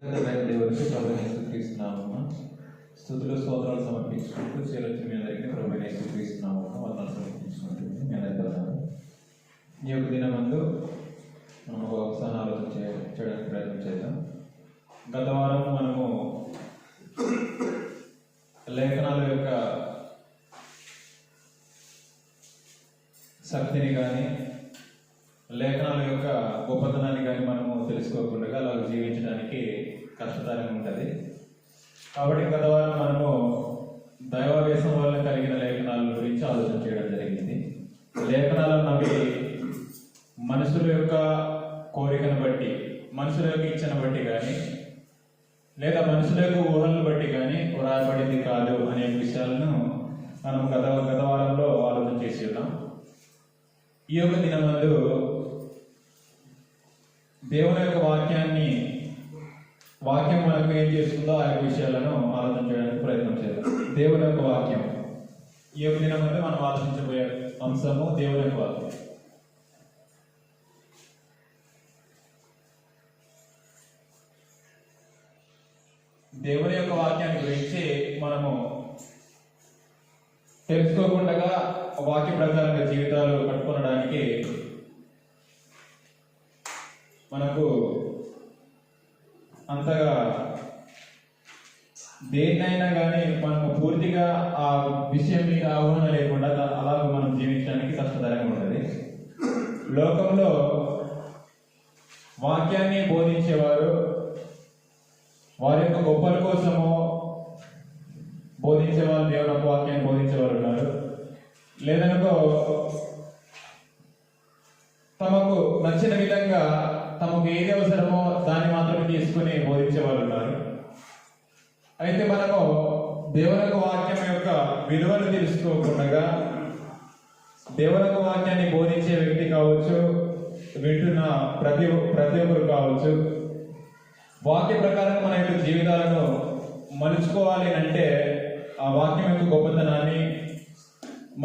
దేవుడికి ప్రభుని యేసుక్రీస్తునామమున స్తుతులు స్తోత్రాలు సమర్పించుకుంటూ చేరొచ్చిన మీ అందరికీ ప్రభుని యేసుక్రీస్తునామమున వందనాలు సమర్పించుకుంటుంది మీ అందరికీ. ఈ యొక్క దినమందు మనం ఒకసారి ఆలోచన చేయడానికి ప్రయత్నం చేద్దాం. గత వారం మనము లేఖనాల యొక్క శక్తిని కానీ లేఖనాల యొక్క గొప్పతనాన్ని కానీ మనము తెలుసుకోకుండా అలా జీవించడానికి కష్టతరంగా ఉంటుంది. కాబట్టి గత వారం మనము దైవావేశం వల్ల కలిగిన లేఖనాల గురించి ఆలోచన చేయడం జరిగింది. లేఖనాలు అన్నవి మనుషుల యొక్క కోరికను బట్టి, మనుషుల యొక్క ఇచ్చను బట్టి కానీ లేదా మనుషుల యొక్క ఊహలను బట్టి కానీ వ్రాయబడింది కాదు అనే విషయాలను మనం గత వారంలో ఆలోచన చేసి ఉన్నాం. ఈ యొక్క దినమందు దేవుని యొక్క వాక్యం మనకు ఏం చేస్తుందో ఆ యొక్క విషయాలను ఆలోచన చేయడానికి ప్రయత్నం చేద్దాం. దేవుని యొక్క వాక్యం ఈ యొక్క దినమందు మనం ఆలోచించబోయే అంశము దేవుని యొక్క వాక్యం. దేవుని యొక్క వాక్యాన్ని గురించి మనము తెలుసుకోకుండా వాక్య ప్రకారంగా జీవితాలు కట్టుకోవడానికి మనకు అంతగా దేన్నైనా కానీ మనము పూర్తిగా ఆ విషయం మీద అవగాహన లేకుండా అలాగ మనం జీవించడానికి కష్టతరంగా ఉంటుంది. లోకంలో వాక్యాన్ని బోధించేవారు వారి యొక్క గొప్పల కోసము బోధించేవారు, దేవుని యొక్క వాక్యాన్ని బోధించేవారు ఉన్నారు. లేదనుకో తమకు నచ్చిన విధంగా తమకు ఏది అవసరమో దాన్ని మాత్రమే తీసుకుని బోధించే వాళ్ళు ఉన్నారు. అయితే మనము దేవుని యొక్క వాక్యం యొక్క విలువను తెలుసుకోకుండా దేవుని యొక్క వాక్యాన్ని బోధించే వ్యక్తి కావచ్చు, వింటున్న ప్రతి ఒక్కరు కావచ్చు, వాక్య ప్రకారం మన యొక్క జీవితాలను మలుచుకోవాలి అంటే ఆ వాక్యం యొక్క గొప్పతనాన్ని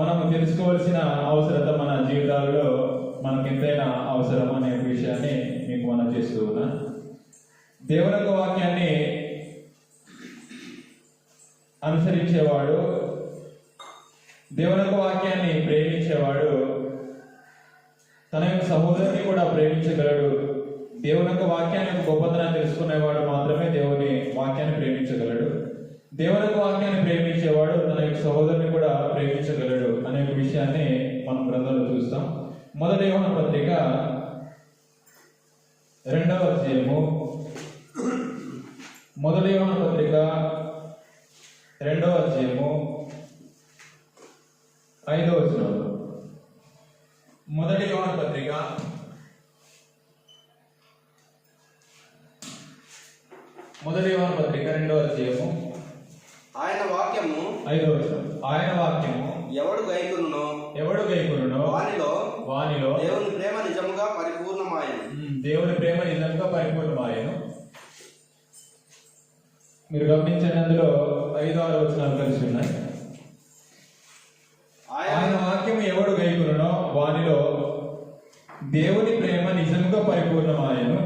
మనము తెలుసుకోవాల్సిన అవసరత మన జీవితాల్లో మనకు ఎంతైనా అవసరం అనే విషయాన్ని మీకు మనం చేస్తూ ఉన్నా. దేవుని యొక్క వాక్యాన్ని అనుసరించేవాడు, దేవుని యొక్క వాక్యాన్ని ప్రేమించేవాడు తన యొక్క సహోదరుని కూడా ప్రేమించగలడు. దేవుని యొక్క వాక్యాన్ని యొక్క గొప్పతనాన్ని తెలుసుకునేవాడు మాత్రమే దేవుని వాక్యాన్ని ప్రేమించగలడు. దేవుని యొక్క వాక్యాన్ని ప్రేమించేవాడు తన యొక్క సహోదరుని కూడా ప్రేమించగలడు అనే విషయాన్ని మనం గ్రంథంలో చూస్తాం. మొదటి యోహాను పత్రిక 2వ అధ్యాయము, మొదటి యోహాను పత్రిక 2వ అధ్యాయము 5వ వచనం. మొదటి యోహాను పత్రిక 2వ అధ్యాయము ఆయన వాక్యము 5వ వచనం. ఆయన వాక్యము ఎవడు గైకొనునో వానిలో దేవుని ప్రేమ నిజముగా పరిపూర్ణమాయను. దేవుని ప్రేమ నిజంగా పరిపూర్ణమాయను. మీరు గమనించండి, అందులో 5, 6 వచనాలు కలిసి ఉన్నాయి. ఆయన వాక్యం ఎవడు గైకొనునో వానిలో దేవుని ప్రేమ నిజంగా పరిపూర్ణమాయను.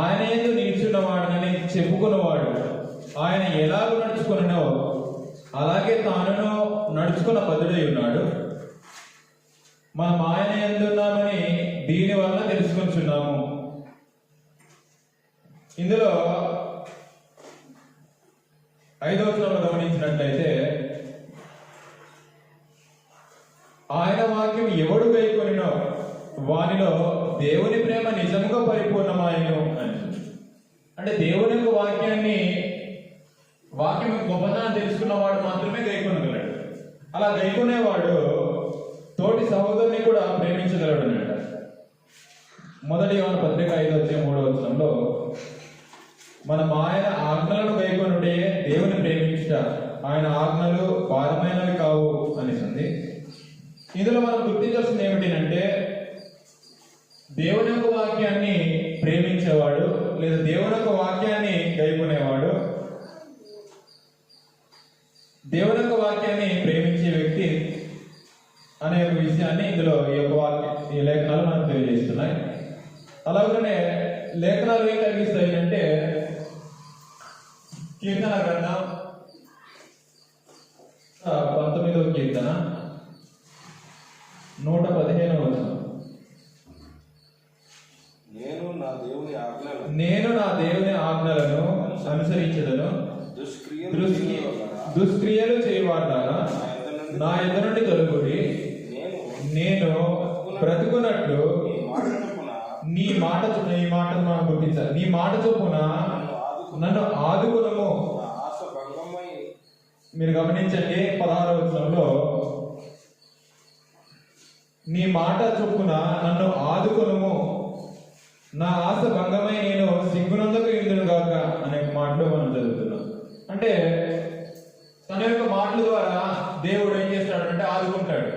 ఆయన యందు నిలుచున్నవాడనని చెప్పుకున్నవాడు ఆయన ఎలాగో నడుచుకున్నో అలాగే తానును నడుచుకున్న బదుడై ఉన్నాడు. మనం ఆయన యందున్నామని దీని వల్ల తెలుసుకుంటున్నాము. ఇందులో 5వ వచనంలో గమనించినట్లయితే ఆయన వాక్యం ఎవడు గైకొనినో వానిలో దేవుని ప్రేమ నిజంగా పరిపూర్ణమాయను అని. అంటే దేవుని యొక్క వాక్యం గొప్పతనాన్ని తెలుసుకున్నవాడు మాత్రమే గైకొనగలడు. అలా గైకొనేవాడు తోటి సహోదరుని కూడా ప్రేమించగలడు అన్నమాట. మొదటి యోహాను పత్రిక 5వ అధ్యాయం 3వ వచనంలో మనం ఆయన ఆజ్ఞలను గైకొనుటే దేవుని ప్రేమించుట, ఆయన ఆజ్ఞలు భారమైనవి కావు అనిసింది. ఇందులో మనం గుర్తించాల్సింది ఏమిటంటే దేవుని యొక్క వాక్యాన్ని ప్రేమించేవాడు లేదా దేవుని యొక్క వాక్యాన్ని గైకొనేవాడు, దేవుని యొక్క వాక్యాన్ని ప్రేమించే వ్యక్తి అనే విషయాన్ని ఇందులో ఈ లేఖనాలు మనకు తెలియజేస్తున్నాయి. అలాగనే లేఖనాలు ఏం కలిగిస్తాయి అంటే కీర్తన గ్రంథం 19వ కీర్తన 115వ వచనం. నేను నా దేవుని ఆజ్ఞలను అనుసరించదను, దుష్క్రియలు చేయవాడారా నా ఎద్ద నుండి తొలగుడి. నేను బ్రతుకున్నట్లు నీ మాట మనం గుర్తించాలి. నీ మాట చొప్పున నన్ను ఆదుకునము. మీరు గమనించండి 16వ వచనంలో నీ మాట చొప్పున నన్ను ఆదుకునము, నా ఆశ భంగమై నేను సిగ్గునందుకు ఇందును గాక అనే మాటలు మనం చదువుతున్నాం. అంటే తన యొక్క మాటల ద్వారా దేవుడు ఏం చేస్తాడు అంటే ఆదుకుంటాడు.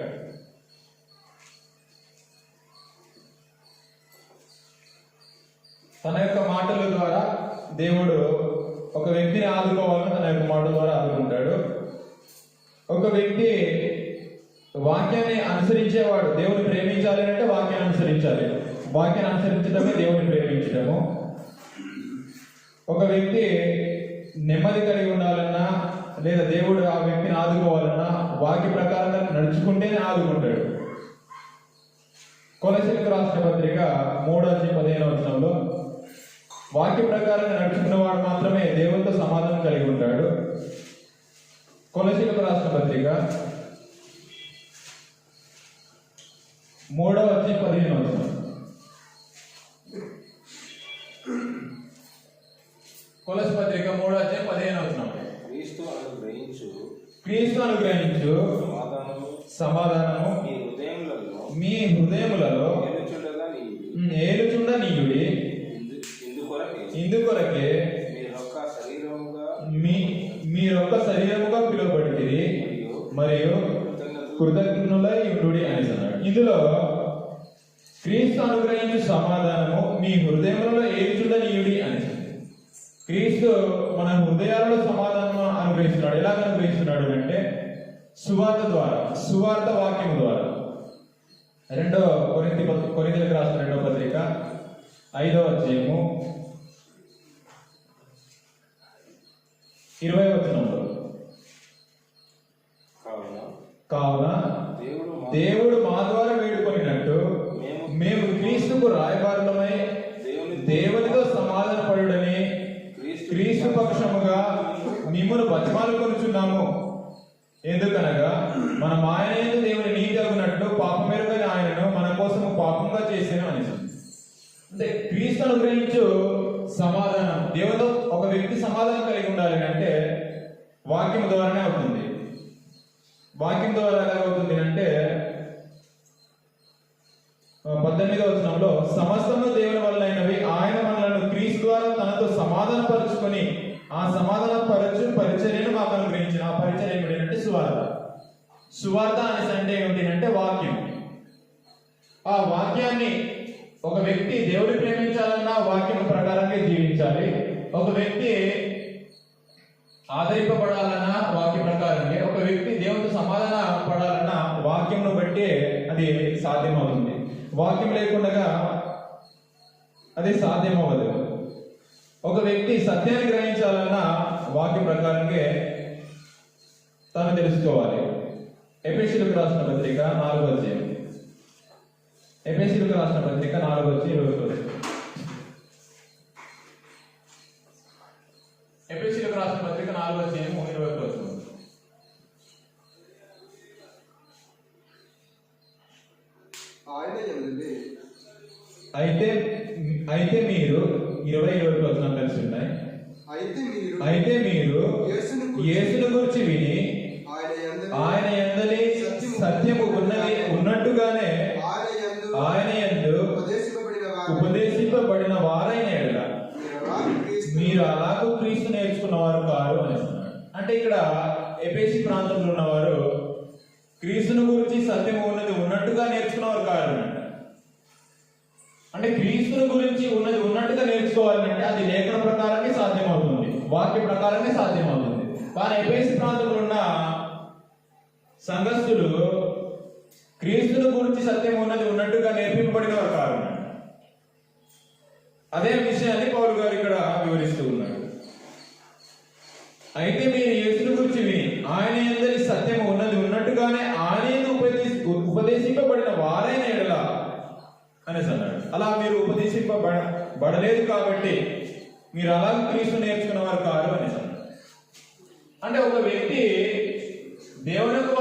తన యొక్క మాటల ద్వారా దేవుడు ఒక వ్యక్తిని ఆదుకోవాలని తన యొక్క మాటల ద్వారా ఆదుకుంటాడు. ఒక వ్యక్తి వాక్యాన్ని అనుసరించేవాడు దేవుని ప్రేమించాలి అంటే వాక్యాన్ని అనుసరించాలి. వాక్యాన్ని అనుసరించడమే దేవుని ప్రేమించడము. ఒక వ్యక్తి నెమ్మది కలిగి ఉండాలన్నా లేదా దేవుడు ఆ వ్యక్తిని ఆదుకోవాలన్నా వాక్య ప్రకారంగా నడుచుకుంటేనే ఆదుకుంటాడు. కొలసీలకు రాసిన పత్రిక 3:15 వచనంలో వాక్య ప్రకారంగా నడుచుకున్నవాడు మాత్రమే దేవునితో సమాధానం కలిగి ఉంటాడు. కొలసీలకు రాసిన పత్రిక 3:15 వచనం. కొలసీ పత్రిక 3:15 వచనం. క్రీస్తు అనుగ్రహించు సమాధానము మీ హృదయములలో ఏలుచుండ నీయుడి. ఇందుకొరకే మీరొక్క శరీరముగా పిలువబడితిరి మరియు కృతజ్ఞులై ఉండుడి అని అన్నాడు. ఇందులో క్రీస్తు అనుగ్రహించు సమాధానము మీ హృదయములలో ఏలుచుండ నీయుడి అని. క్రీస్తు మన హృదయాలలో సమాధానం అనుగ్రహిస్తున్నాడు. ఎలా అనుగ్రహిస్తున్నాడు అంటే సువార్త ద్వారా, సువార్త వాక్యము ద్వారా. 2 కొరింథీయులకు రాసిన 2వ పత్రిక 5వ అధ్యాయము 20వ వచనంలో కావున దేవుడు మా ద్వారా వేడుకొనినట్టు మేము క్రీస్తుకు రాయబారులమై దేవునితో సమాధాన పడుడని క్రీస్తు పక్షముగా మిమ్మును బతిమాలుకొనుచున్నాము. ఎందుకనగా మనం ఆయన దేవుని నీతి అగునట్లు పాపమెరుగని ఆయనను మన కోసము పాపంగా చేసాను అని. అంటే క్రీస్తు అనుగ్రహించు సమాధానం. దేవునితో ఒక వ్యక్తి సమాధానం కలిగి ఉండాలి అంటే వాక్యం ద్వారానే అవుతుంది. వాక్యం ద్వారా ఎలా అవుతుంది అంటే 18వ వచనంలో సమస్తము దేవుని వల్లైనవి, ఆయన మనలను క్రీస్తు ద్వారా తనతో సమాధానపరుచుకొని ఆ సమాధానపరచు పరిచర్యను మాకు అనుగ్రహించిన. ఆ పరిచర్య ఏమిటంటే సువార్త. సువార్త అనేసి అంటే ఏమిటంటే వాక్యం. ఆ వాక్యాన్ని ఒక వ్యక్తి దేవుడిని ప్రేమించాలన్నా వాక్యం ప్రకారంగా జీవించాలి. ఒక వ్యక్తి ఆదరింపబడాలన్నా వాక్య ప్రకారంగా, ఒక వ్యక్తి దేవుడితో సమాధాన పడాలన్నా వాక్యంను బట్టి అది సాధ్యమవుతుంది. వాక్యం లేకుండా అది సాధ్యమవ్వదు. ఒక వ్యక్తి సత్యాన్ని గ్రహించాలన్నా వాక్య ప్రకారంగా తను తెలుసుకోవాలి. ఎఫెసీయులకు రాసిన పత్రిక 4వ అధ్యాయం. ఎఫెసీయులకు రాసిన పత్రిక 4వ అధ్యాయం 20వ వచనం. ఎఫెసీయులకు రాసిన పత్రిక 4వ అధ్యాయం 20వ వచనం. అయితే మీరు 20-21 వచనం కలిసి ఉన్నాయి. అయితే మీరు యేసును గురించి విని ఆయన యందలి సత్యము ఉన్నట్టుగానే ఆయన యందు ఉపదేశింపబడిన వారైన ఎడల మీరు అలాగూ క్రీస్తు నేర్చుకున్నవారు కారు అని. అంటే ఇక్కడ ఎఫెసీ ప్రాంతంలో ఉన్నవారు క్రీస్తును గురించి సత్యము ఉన్నట్టుగా నేర్చుకున్నవారు కారు. అంటే క్రీస్తుని గురించి ఉన్నట్టుగా నేర్చుకోవాలంటే అది లేఖన ప్రకారమే సాధ్యమవుతుంది, వాక్య ప్రకారమే సాధ్యమవుతుంది. కానీ ఎఫెసీ ప్రాంతంలో ఉన్న సంఘస్థులు క్రీస్తుని గురించి సత్యం ఉన్నట్టుగా నేర్పింపబడిన వారు కాదు. అదే విషయాన్ని పౌలు గారు ఇక్కడ వివరిస్తూ ఉన్నాడు. అయితే మీరు యేసుని గురించి విని ఆయన యందలి సత్యము ఉన్నది ఉన్నట్టుగానే ఆయన ఉపదేశింపబడిన వారైన ఎడల అనేసి అన్నాడు. అలా మీరు ఉపదేశింపబడలేదు కాబట్టి మీరు అలా క్రీస్తు నేర్చుకున్న వారు కాదు అనేసి అన్నాడు. అంటే ఒక వ్యక్తి దేవుని యొక్క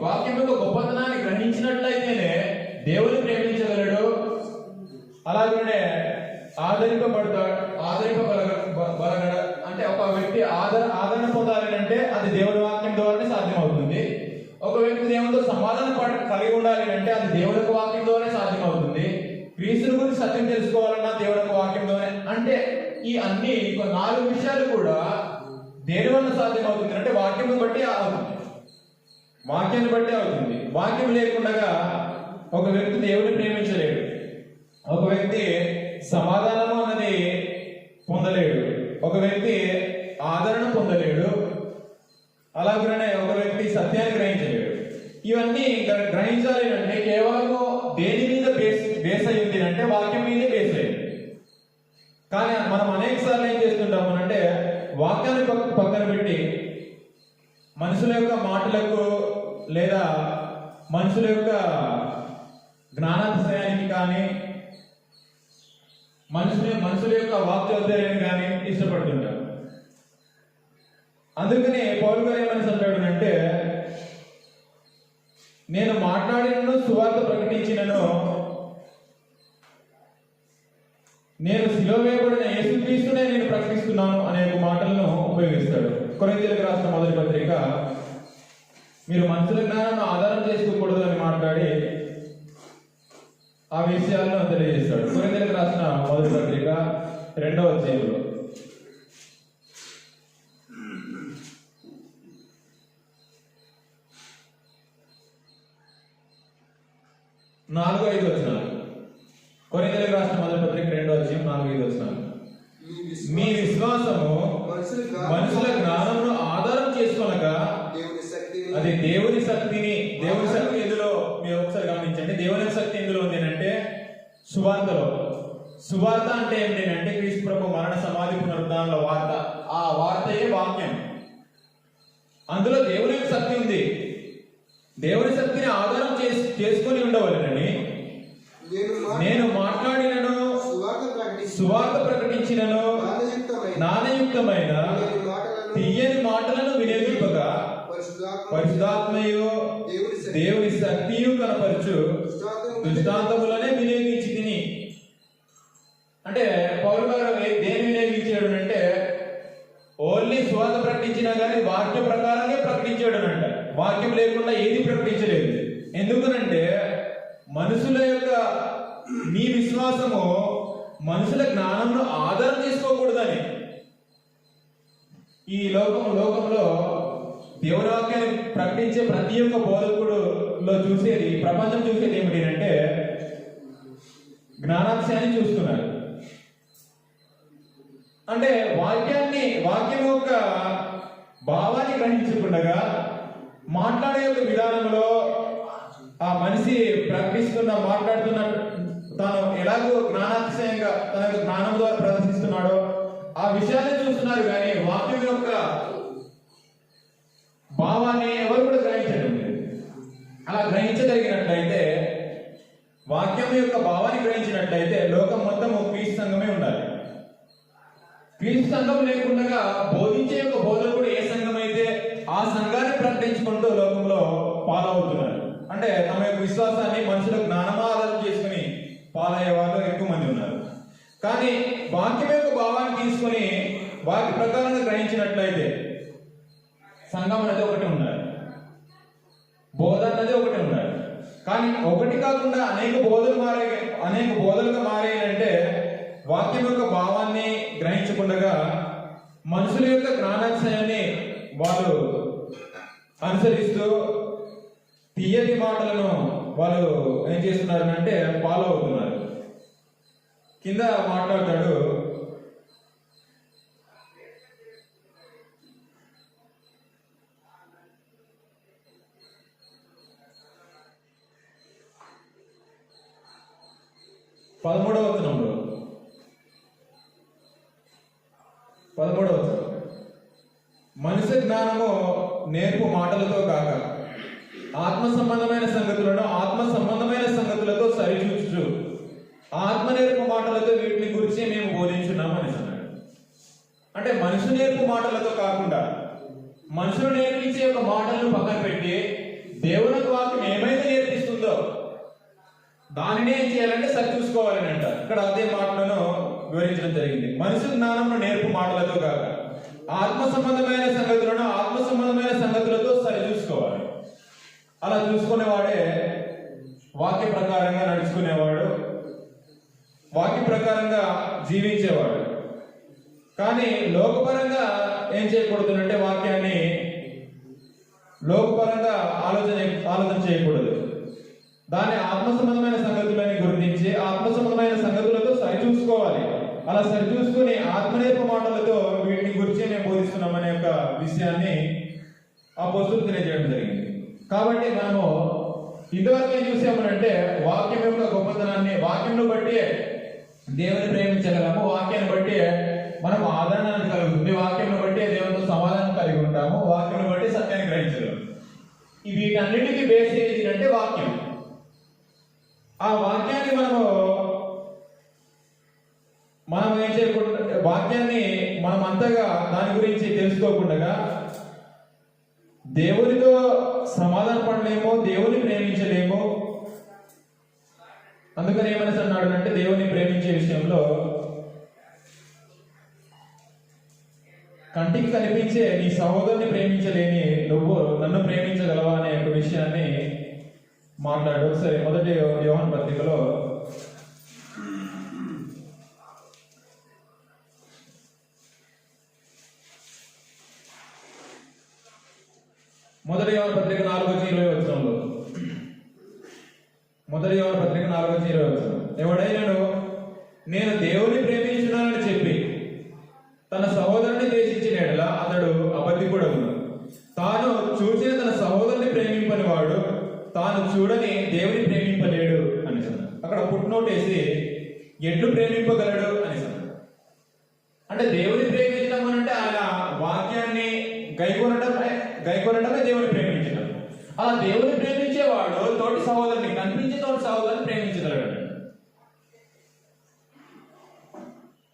వాక్యం యొక్క గొప్పతనాన్ని గ్రహించినట్లయితేనే దేవుని ప్రేమించగలడు, అలాగే ఆదరింపబడగల. అంటే ఒక వ్యక్తి ఆదరణ పొందాలి అంటే అది దేవుని వాక్యం ద్వారానే సాధ్యమవుతుంది. ఒక వ్యక్తి దేవునితో సమాధానం కలిగి ఉండాలి అంటే అది దేవుని యొక్క వాక్యం ద్వారానే సాధ్యమవుతుంది. క్రీస్తుని గురించి సత్యం తెలుసుకోవాలన్నా దేవుని యొక్క వాక్యం ద్వారానే. అంటే ఈ అన్ని 4 విషయాలు కూడా దేని వల్ల సాధ్యమవుతుంది అంటే వాక్యం బట్టి అవుతుంది, వాక్యాన్ని బట్టి అవుతుంది. వాక్యం లేకుండా ఒక వ్యక్తి దేవుని ప్రేమించలేడు, ఒక వ్యక్తి సమాధానము అన్నది పొందలేడు, ఒక వ్యక్తి ఆదరణ పొందలేడు, అలాగే ఒక వ్యక్తి సత్యాన్ని గ్రహించలేడు. ఇవన్నీ గ్రహించాలి అంటే కేవలము దేని మీద బేస్ అయ్యింది అంటే వాక్యం మీదే బేస్ అయ్యింది. కానీ మనం అనేక సార్లు ఏం చేస్తుంటాము అంటే వాక్యాన్ని పక్కన పెట్టి మనుషుల యొక్క మాటలకు లేదా మనుషుల యొక్క జ్ఞానాతిశయానికి కానీ మనుషుల యొక్క వాక్చౌర్యాన్ని కానీ ఇష్టపడుతుంటారు. అందుకని పౌలు గారు ఏమని అంటాడు అంటే, నేను మాట్లాడినను సువార్త ప్రకటించినను నేను సిలువ వేయబడిన యేసుక్రీస్తునే నేను ప్రకటిస్తున్నాను అనే మాటలను ఉపయోగిస్తాడు. కొరింథీయులకు రాసిన మొదటి పత్రిక మీరు మనుషుల జ్ఞానాన్ని ఆధారం చేసుకోకూడదు అని మాట్లాడి ఆ విషయాలను తెలియజేస్తాడు. కొరింథీయులకు రాసిన మొదటి పత్రిక 2వ అధ్యాయంలో 4-5 వచనాలు. కొరింథీయులకు రాసిన మొదటి పత్రిక 2వ అధ్యాయం 4-5 వచనాలు. మీ విశ్వాసము మనుషుల జ్ఞానమును ఆధారం చేసుకొనగా అది దేవుని శక్తిని, దేవుని శక్తి ఎందులో మీరు ఒకసారి గమనించండి. దేవుని శక్తి ఎందులో ఉంది అంటే సువార్తలో. సువార్త అంటే ఏంటంటే క్రీస్తు ప్రభు మరణ సమాధి పునరుద్ధానాల వార్త. ఆ వార్తయే వాక్యం. అందులో దేవుని యొక్క శక్తి ఉంది. దేవుని శక్తిని ఆధారం చేసుకొని ఉండవలెనని నేను మాట్లాడినను సువార్త ప్రకటించినను నాణయుక్తమైన తీయని మాటలను వినియోగింపగా పరిశుద్ధాత్మయు దేవుని శక్తియు కనపరచు దృష్టాంతములనే వినియోగించి తిని. అంటే పౌలు గారు దేని వినియోగించాడు అంటే ఓన్లీ సువార్త ప్రకటించినా కానీ వాక్య ప్రకారంగా ప్రకటించాడు అంట. వాక్యం లేకుండా ఏది ప్రకటించలేదు. ఎందుకనంటే మనుషుల యొక్క మీ విశ్వాసము మనుషుల జ్ఞానంలో ఆధారం చేసుకోకూడదని. ఈ లోకంలో దేవుని వాక్యాన్ని ప్రకటించే ప్రతి ఒక్క బోధకుడులో చూసేది, ప్రపంచం చూసేది ఏమిటి అంటే జ్ఞానాంశాన్ని చూస్తున్నారు. అంటే వాక్యం యొక్క భావాన్ని గ్రహించకుండా మాట్లాడే యొక్క విధానంలో ఆ మనిషి మాట్లాడుతున్న తాను ఎలాగో జ్ఞానాతిశయంగా తన యొక్క జ్ఞానం ద్వారా ప్రదర్శిస్తున్నాడో ఆ విషయాన్ని చూస్తున్నారు. కానీ వాక్యం యొక్క భావాన్ని ఎవరు కూడా గ్రహించడం లేదు. అలా గ్రహించగలిగినట్లయితే, వాక్యం యొక్క భావాన్ని గ్రహించినట్లయితే లోకం మొత్తం క్రీస్తు సంఘమే ఉండాలి. క్రీస్తు సంఘం లేకుండా బోధించే యొక్క బోధకుడు ఏ సంఘం అయితే ఆ సంఘాన్ని ప్రకటించుకుంటూ లోకంలో పాలవుతున్నారు. అంటే తమ యొక్క విశ్వాసాన్ని మనుషుల జ్ఞానమాధారం చేసుకుని పాలయ్యే వాళ్ళు ఎక్కువ మంది ఉన్నారు. కానీ వాక్యం యొక్క భావాన్ని తీసుకొని వాక్య ప్రకారంగా గ్రహించినట్లయితే సంఘం అనేది ఒకటి ఉండాలి, బోధ అన్నది ఒకటి ఉండాలి. కానీ ఒకటి కాకుండా అనేక బోధలుగా మారాయంటే వాక్యం యొక్క భావాన్ని గ్రహించకుండా మనుషుల యొక్క జ్ఞానాశయాన్ని వాళ్ళు అనుసరిస్తూ తీయటి మాటలను వాళ్ళు ఏం చేస్తున్నారు అంటే ఫాలో అవుతున్నారు. కింద మాట్లాడతాడు, పదమూడవ వచనంలో మనుష్య జ్ఞానము నేర్పు మాటలతో కాక ఆత్మ సంబంధమైన సంగతులను ఆత్మ సంబంధమైన సంగతులతో సరిచూచు ఆత్మ నేర్పు మాటలతో వీటిని గురించి మేము బోధించున్నామని అన్నాడు. అంటే మనుషు నేర్పు మాటలతో కాకుండా మనుషులు నేర్పించే ఒక మాటలను పక్కన పెట్టి దేవుని వాక్యం ఏమైతే నేర్పిస్తుందో దానినే ఏం చేయాలంటే సరి చూసుకోవాలని అంటారు. ఇక్కడ అదే మాటలను వివరించడం జరిగింది. మనుషు జ్ఞానమును నేర్పు మాటలతో కాక ఆత్మ సంబంధమైన సంగతులను ఆత్మ సంబంధమైన సంగతులతో సరి చూసుకోవాలి. అలా చూసుకునేవాడే వాక్య ప్రకారంగా నడుచుకునేవాడు, వాక్య ప్రకారంగా జీవించేవాడు. కానీ లోకపరంగా ఏం చేయకూడదు, వాక్యాన్ని లోకపరంగా ఆలోచన చేయకూడదు. దాన్ని ఆత్మ సంబంధమైన సంగతులని గుర్తించి ఆత్మ సంబంధమైన సంగతులతో సరిచూసుకోవాలి. అలా సరిచూసుకుని ఆత్మనేర్ప మాటలతో వీటిని గురించి మేము బోధిస్తున్నామనే యొక్క విషయాన్ని అపోస్తలులు తెలియజేయడం జరిగింది. కాబట్టి మనము ఇంతవరకు ఏం చూసామనంటే వాక్యం యొక్క గొప్పతనాన్ని, వాక్యంలో బట్టి దేవుని ప్రేమించగలము, వాక్యాన్ని బట్టి మనం ఆదరణ కలుగుతుంది, వాక్యం బట్టి దేవునితో సమాధానం కలిగి ఉంటాము, వాక్యం బట్టి సత్యాన్ని గ్రహించగలము. వీటన్నిటికీ బేస్ ఏది అంటే వాక్యం. ఆ వాక్యాన్ని మనం ఏం చేయకుండా, వాక్యాన్ని మనం అంతగా దాని గురించి తెలుసుకోకుండా దేవునితో సమాధాన పడలేమో, దేవుని ప్రేమించలేమో. అందుకని ఏమని అన్నాడు అంటే దేవుని ప్రేమించే విషయంలో కంటికి కనిపించే నీ సహోదరుని ప్రేమించలేని నువ్వు నన్ను ప్రేమించగలవా అనే ఒక విషయాన్ని మాట్లాడు. సరే, మొదటి యోహాను పత్రికలో మొదటి యోహాను పత్రిక 4:20 మొదటి యోహాను పత్రిక 4:20 ఎవడైనాను నేను దేవుని ప్రేమించున్నానని చెప్పి తన సహోదరుని ద్వేషించిన యెడల అతడు అబద్ధికుడగును. తాను చూసిన తన సహోదరుని ప్రేమింపని వాడు తాను చూడని దేవుని ప్రేమింపలేడు అని అక్కడ ఫుట్నోట్ వేసి ఎట్లు ప్రేమింపగలడు అని అంటే దేవుని ప్రేమించడం అంటే ఆయన వాక్యాన్ని గైకొనటమే దేవుని ప్రేమించడం. అలా దేవుని ప్రేమించేవాడు తోటి సహోదరుని, కనిపించే తోటి సహోదరుని ప్రేమించగలడు.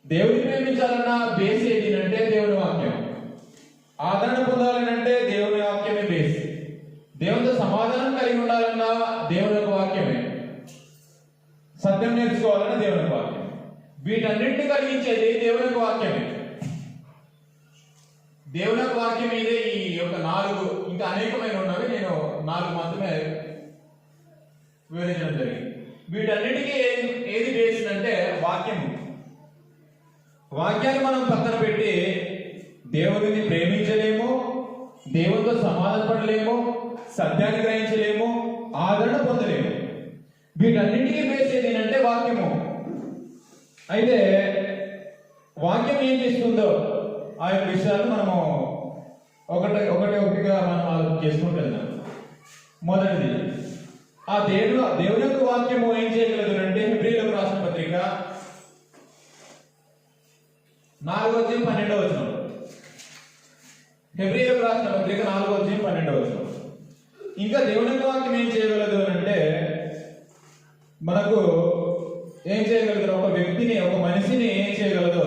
దేవుని ప్రేమించాలన్నా బేస్ ఏది అంటే దేవుని వాక్యం. ఆదరణ పొందాలనంటే దేవుని వాక్యమే బేస్. దేవునితో సమాధానం కలిగి ఉండాలన్నా దేవుని యొక్క వాక్యమే. సత్యం నేర్చుకోవాలన్నా దేవుని వాక్యం. వీటన్నింటినీ కలిగించేది దేవుని యొక్క వాక్యమే. దేవుని యొక్క వాక్యం మీదే ఈ యొక్క 4, ఇంకా అనేకమైన ఉన్నవి, నేను 4 మాత్రమే వివరించడం జరిగింది. వీటన్నిటికీ ఏది బేస్ అంటే వాక్యము. వాక్యాన్ని మనం పక్కన పెట్టి దేవుడిని ప్రేమించలేము, దేవునితో సమాధానపడలేము, సత్యాన్ని గ్రహించలేము, ఆదరణ పొందలేము. వీటన్నిటికీ బేస్ ఏంటంటే వాక్యము. అయితే వాక్యం ఏం చేస్తుందో ఆ యొక్క విషయాలు మనము ఒకటిగా మనం ఆలోచన చేసుకుంటూ వెళ్దాం. మొదటిది, ఆ దేవుని యొక్క వాక్యము ఏం చేయగలదు అంటే హెబ్రీయులకు రాసిన పత్రిక 4:12 హెబ్రీయులకు రాసిన పత్రిక 4:12. ఇంకా దేవుని యొక్క వాక్యం ఏం చేయగలదు అంటే మనకు ఏం చేయగలదు, ఒక వ్యక్తిని, ఒక మనిషిని ఏం చేయగలదు.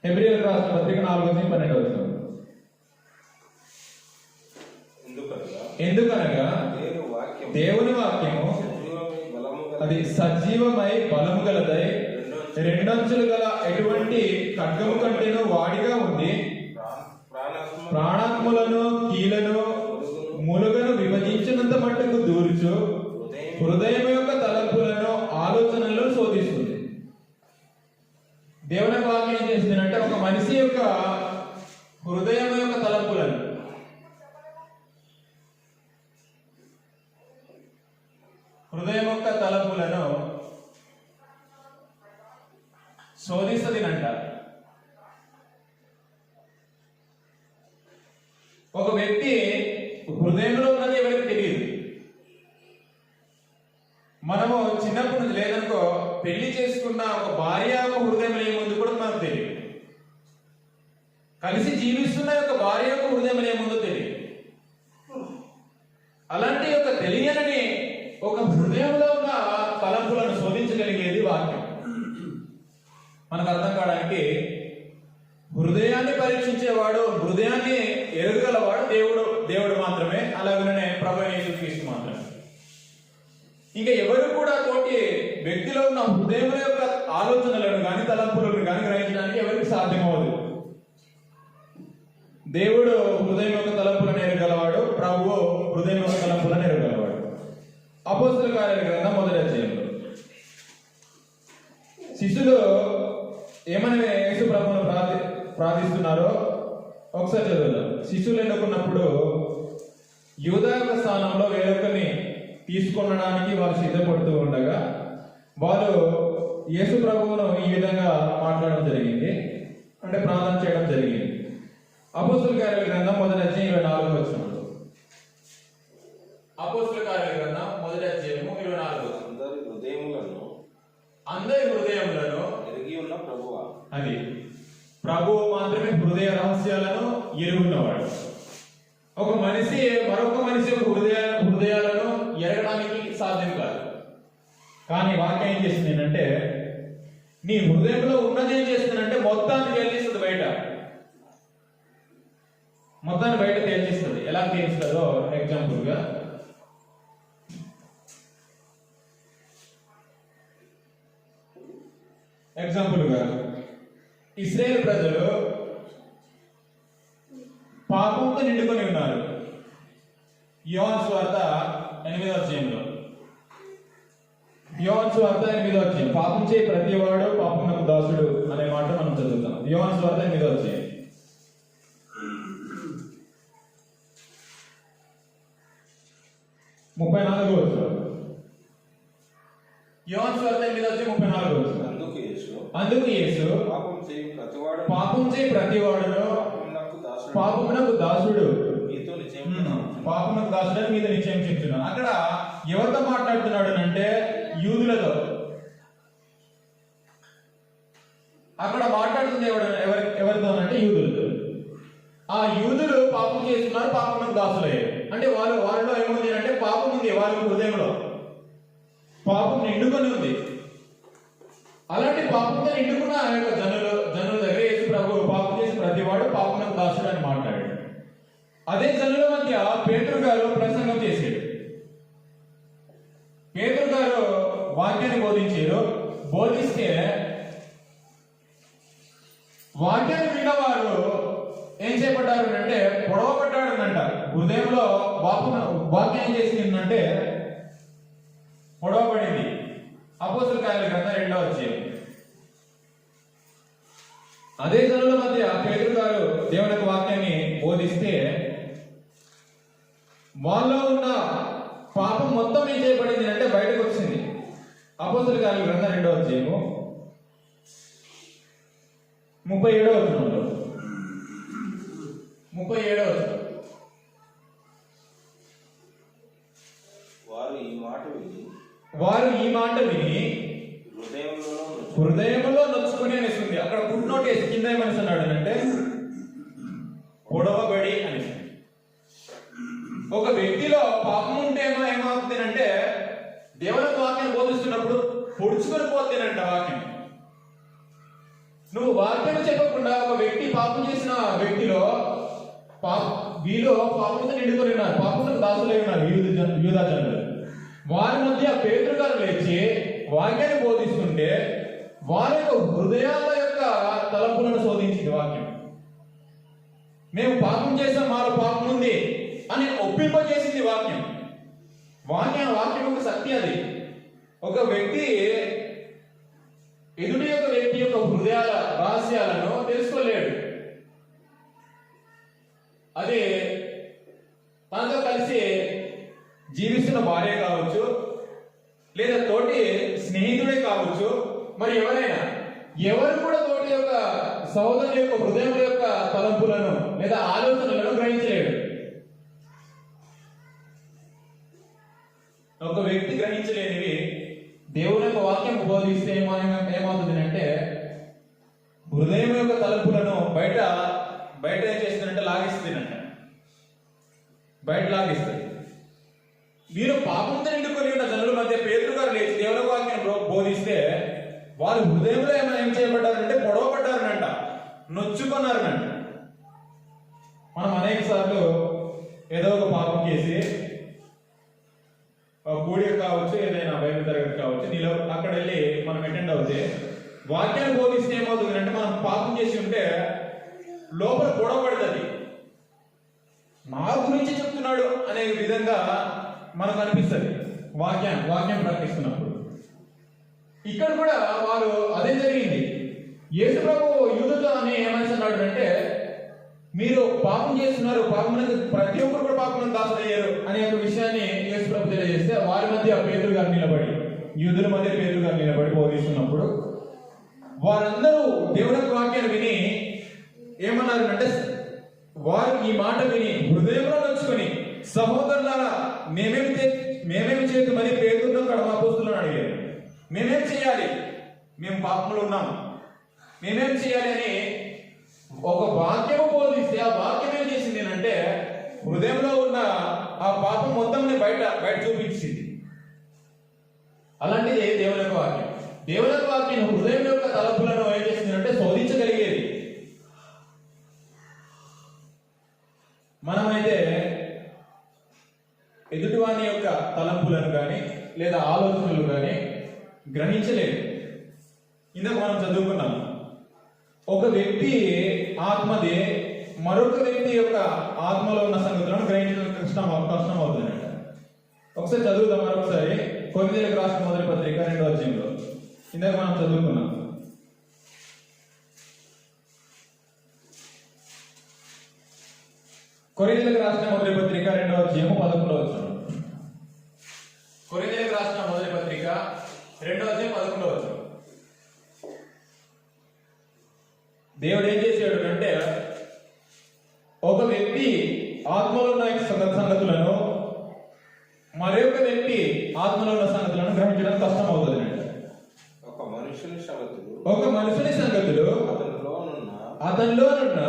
హెబ్రీయులకు రాసిన పత్రిక 4:12 ఎందుకనగా దేవుని వాక్యము అది సజీవమై బలము గలదై రెండంచులు గల ఎటువంటి ఖడ్గము కంటేనూ వాడిగా ఉండి ప్రాణాత్ములను కీలను ములుగను విభజించినంత మట్టుకు దూర్చు హృదయం యొక్క తలంపులను ఆలోచనలను శోధిస్తుంది. దేవుని వాక్యం ఏం చేస్తుందంటే ఒక మనిషి యొక్క హృదయం యొక్క తలంపులను, శోధిస్తుంది అంట. ఒక వ్యక్తి హృదయంలో ఉన్నది ఎవరికి తెలియదు. మనము చిన్నప్పటి నుంచి లేదనుకో పెళ్లి చేసుకున్న ఒక భార్య హృదయంలో ఏముంది కూడా మనకు తెలియదు. కలిసి జీవిస్తున్న యొక్క భార్య యొక్క హృదయం ఏముందో తెలియదు. అలాంటి యొక్క తెలియని ఒక హృదయంలో ఉన్న తలంపులను శోధించగలిగేది వాక్యం. మనకు అర్థం కావడానికి హృదయాన్ని పరీక్షించేవాడు, హృదయాన్ని ఎరుగగలవాడు దేవుడు మాత్రమే. అలాగనే ప్రభు యేసుక్రీస్తు మాత్రమే. ఇంకా ఎవరు కూడా తోటి వ్యక్తిలో ఉన్న హృదయం యొక్క ఆలోచనలను కానీ తలంపులను కానీ గ్రహించడానికి ఎవరికి సాధ్యమవదు. దేవుడు హృదయం యొక్క తలంపులను ఎరగలవాడు, ప్రభువు హృదయం యొక్క తలంపులను ఎరగలవాడు. అపోస్తలుల కార్యాల గ్రంథం 1వ అధ్యాయంలో శిష్యులు ఏమని యేసు ప్రభువును ప్రార్థిస్తున్నారో ఒకసారి చదువుదాం. శిష్యులు ఎన్నుకున్నప్పుడు యూదా యొక్క స్థానంలో వేరొకరిని తీసుకొనడానికి వారు సిద్ధపడుతూ ఉండగా వారు యేసు ప్రభువును ఈ విధంగా మాట్లాడడం జరిగింది, అంటే ప్రార్థన చేయడం జరిగింది. అపోస్తలుల కార్యాల గ్రంథం 1వ అధ్యాయం 24వ వచనం. అపోస్తలుల కార్యాల గ్రంథం 1వ అధ్యాయం 24వ వచనం. అందరి హృదయములను ఎరిగి ఉన్న ప్రభువా. అది ప్రభువు మాత్రమే హృదయ రహస్యాలను ఎరుగున్నవాడు. ఒక మనిషి మరొక మనిషి యొక్క హృదయాలను ఎరగడానికి సాధ్యం కాదు. కానీ వాక్యం ఏం చేస్తుంది అంటే, నీ హృదయంలో ఉన్నది ఏం చేస్తుందంటే మొత్తాన్ని తేల్చిస్తుంది బయట. మొత్తాన్ని బయట తేల్చిస్తుంది. ఎలా తేల్చుతుందో ఎగ్జాంపుల్గా ఇశ్రాయేలు ప్రజలు పాపంతో నిండుకొని ఉన్నారు. యోహాను సువార్త 8వ అధ్యాయంలో పాపం చేయి ప్రతివాడు పాపమునకు దాసుడు అనే మాట మనం చదువుతాం. యోహాను సువార్త 8వ అధ్యాయం 34వ వచనం. యోహాను సువార్త 8వ అధ్యాయం 34వ వచనం. అందుకు యేసు పాపం చేయి ప్రతివాడును పాపమునకు దాసుడు అని మీద నిశ్చయం చెప్తున్నాను. అక్కడ ఎవరితో మాట్లాడుతున్నాడు అంటే యూదులతో. అక్కడ మాట్లాడుతుంది ఎవరితో అంటే యూదులతో. ఆ యూదులు పాపం చేస్తున్నారు, పాపమునకు దాసులయ్యారు. అంటే వాళ్ళలో ఏముంది అంటే పాపం ఉంది. వాళ్ళ హృదయంలో పాపం నిండుకొని ఉంది. అలాంటి పాపంతో నిండుకున్న ఆ యొక్క జనుల దగ్గర యేసు ప్రభు పాపం చేసి ప్రతివాడు పాపమునకు దాసుడు అని మాట్లాడాడు. అదే జనుల మధ్య పేతురు గారు ప్రసంగం చేశాడు. పేతురు గారు వాక్యాన్ని బోధిస్తే వాక్యాన్ని విన్నవారు ఏం చేయబడ్డారు అంటే పొడవబడ్డాడు అంటారు. హృదయంలో వాక్యం ఏం చేసిందంటే పొడవబడింది. అపోస్తలుల కార్యాల గ్రంథం 2వ అధ్యాయం. అదే జనుల మధ్య పేతురు గారు దేవుని యొక్క వాక్యాన్ని బోధిస్తే వాళ్ళలో ఉన్న పాపం మొత్తం ఏం చేయబడింది అంటే బయటకు వచ్చింది. అపోస్తలుల కార్యాల గ్రంథం 2వ అధ్యాయము 37వ వచనంలో 37వ వచనం. వారు ఈ మాట విని హృదయంలో నొచ్చుకుని అనేసింది. అక్కడ ఫుట్ నోట్ వేసి కింద ఏమని అన్నాడు అంటే పొడవబడి అని. ఒక వ్యక్తిలో పాపం ఉంటే ఏమవుతుంది అంటే దేవుని వాక్యాన్ని బోధిస్తున్నప్పుడు పొడుచుకొని పోతేనంట వాక్యం. నువ్వు వాక్యం చెప్పకుండా ఒక వ్యక్తి పాపం చేసిన వ్యక్తిలో వీళ్ళు పాపంతో నిండుకొని ఉన్నారు, పాపంతో దాసులై ఉన్నారు యూదా జనులు. వారి మధ్య పేతురు గారు లేచి వాక్యాన్ని బోధిస్తుంటే వారి యొక్క హృదయాల యొక్క తలంపులను శోధించింది వాక్యం. మేము పాపం చేసాం, మాలో పాపం ఉంది అని ఒప్పింపజేసింది వాక్యం. వాక్యం ఒక శక్తి. అది ఒక వ్యక్తి ఎదుటి యొక్క వ్యక్తి యొక్క హృదయాల రహస్యాలను తెలుసుకోలేడు. అదే తనతో కలిసి జీవిస్తున్న భార్య కావచ్చు, లేదా తోటి స్నేహితుడే కావచ్చు, మరి ఎవరు కూడా తోటి యొక్క సహోదరుని యొక్క హృదయం యొక్క తలంపులను లేదా ఆలోచనలను గ్రహించలేడు. ఒక వ్యక్తి గ్రహించలేనివి దేవుని యొక్క వాక్యం బోధిస్తే ఏమవుతుంది అంటే హృదయం యొక్క తలంపులను బయట బయట లాగిస్తుంది. మీరు పాపంతో నిండుకొని ఉన్న జనుల మధ్య పేతురు గారు లేచి దేవుని వాక్యం బోధిస్తే వారు హృదయంలో ఏం చేయబడ్డారంటే పొడవబడ్డారనంట, నొచ్చుకున్నారనంట. మనం అనేక సార్లు ఏదో ఒక పాపం చేసి కూడిక కావచ్చు, ఏదైనా బైబిల్ తరగతి కావచ్చు, అక్కడ వెళ్ళి మనం అటెండ్ అవుతే వాక్యాన్ని బోధిస్తే ఏమవుతుంది అంటే మనం పాపం చేసి ఉంటే లోపల పొడవబడుతుంది. నా గురించి చెప్తున్నాడు అనే విధంగా మనకు అనిపిస్తుంది వాక్యం ప్రకటిస్తున్నప్పుడు. ఇక్కడ కూడా వారు అదే జరిగింది. యేసు ప్రభు యూదుతో అని ఏమనుకున్నాడు అంటే, మీరు పాపం చేస్తున్నారు, పాపం ప్రతి ఒక్కరు కూడా పాపం దాసయ్యారు అనే ఒక విషయాన్ని యేసు ప్రభు తెలియజేస్తే వారి మధ్య పేతురు గారు నిలబడి, యూదుల మధ్య పేతురు గారు నిలబడి బోధిస్తున్నప్పుడు వారందరూ దేవుని వాక్యాన్ని విని ఏమన్నారు అంటే, వారు ఈ మాట విని హృదయంలో నొచ్చుకొని, సహోదరులారా మేమేమి చేద్దామని పేతురును కడమ అపోస్తులను అడిగారు. మేమేం చేయాలి, మేము పాపంలో ఉన్నాం, మేమేం చేయాలి అని ఒక వాక్యము బోధిస్తే ఆ వాక్యం ఏం చేసింది అంటే హృదయంలో ఉన్న ఆ పాపం మొత్తం బయట చూపించింది. అలాంటిది దేవుని యొక్క వాక్యం. దేవుని యొక్క వాక్యం హృదయం యొక్క తలపులను ఏం చేసింది అంటే శోధించగలిగేది. మనమైతే ఎదుటివాని యొక్క తలంపులను కానీ లేదా ఆలోచనలు కానీ గ్రహించలేదు. ఇందుకు మనం చదువుకున్నాం, ఒక వ్యక్తి ఆత్మదే మరొక వ్యక్తి యొక్క ఆత్మలో ఉన్న సంగతులను గ్రహించడం కష్టం అవుతుందంట. ఒకసారి చదువుదాం మరొకసారి. కొరింథీయులకు రాసిన మొదటి పత్రిక 2వ అధ్యాయంలో ఇందాక మనం చదువుకున్నాం. కొరింథీయులకు రాసిన మొదటి పత్రిక 2వ అధ్యాయము 11వ వచనం. కొరింథీయులకు రాసిన మొదటి పత్రిక 2వ అధ్యాయం 11వ వచనం. దేవుడు ఏం చేశాడు అంటే, ఒక వ్యక్తి ఆత్మలో ఉన్న సంగతులను మరొక వ్యక్తి ఆత్మలో ఉన్న సంగతులను గ్రహించడం కష్టం అవుతుంది అంటే, ఒక మనుషుని సంగతులు అతనిలోనున్న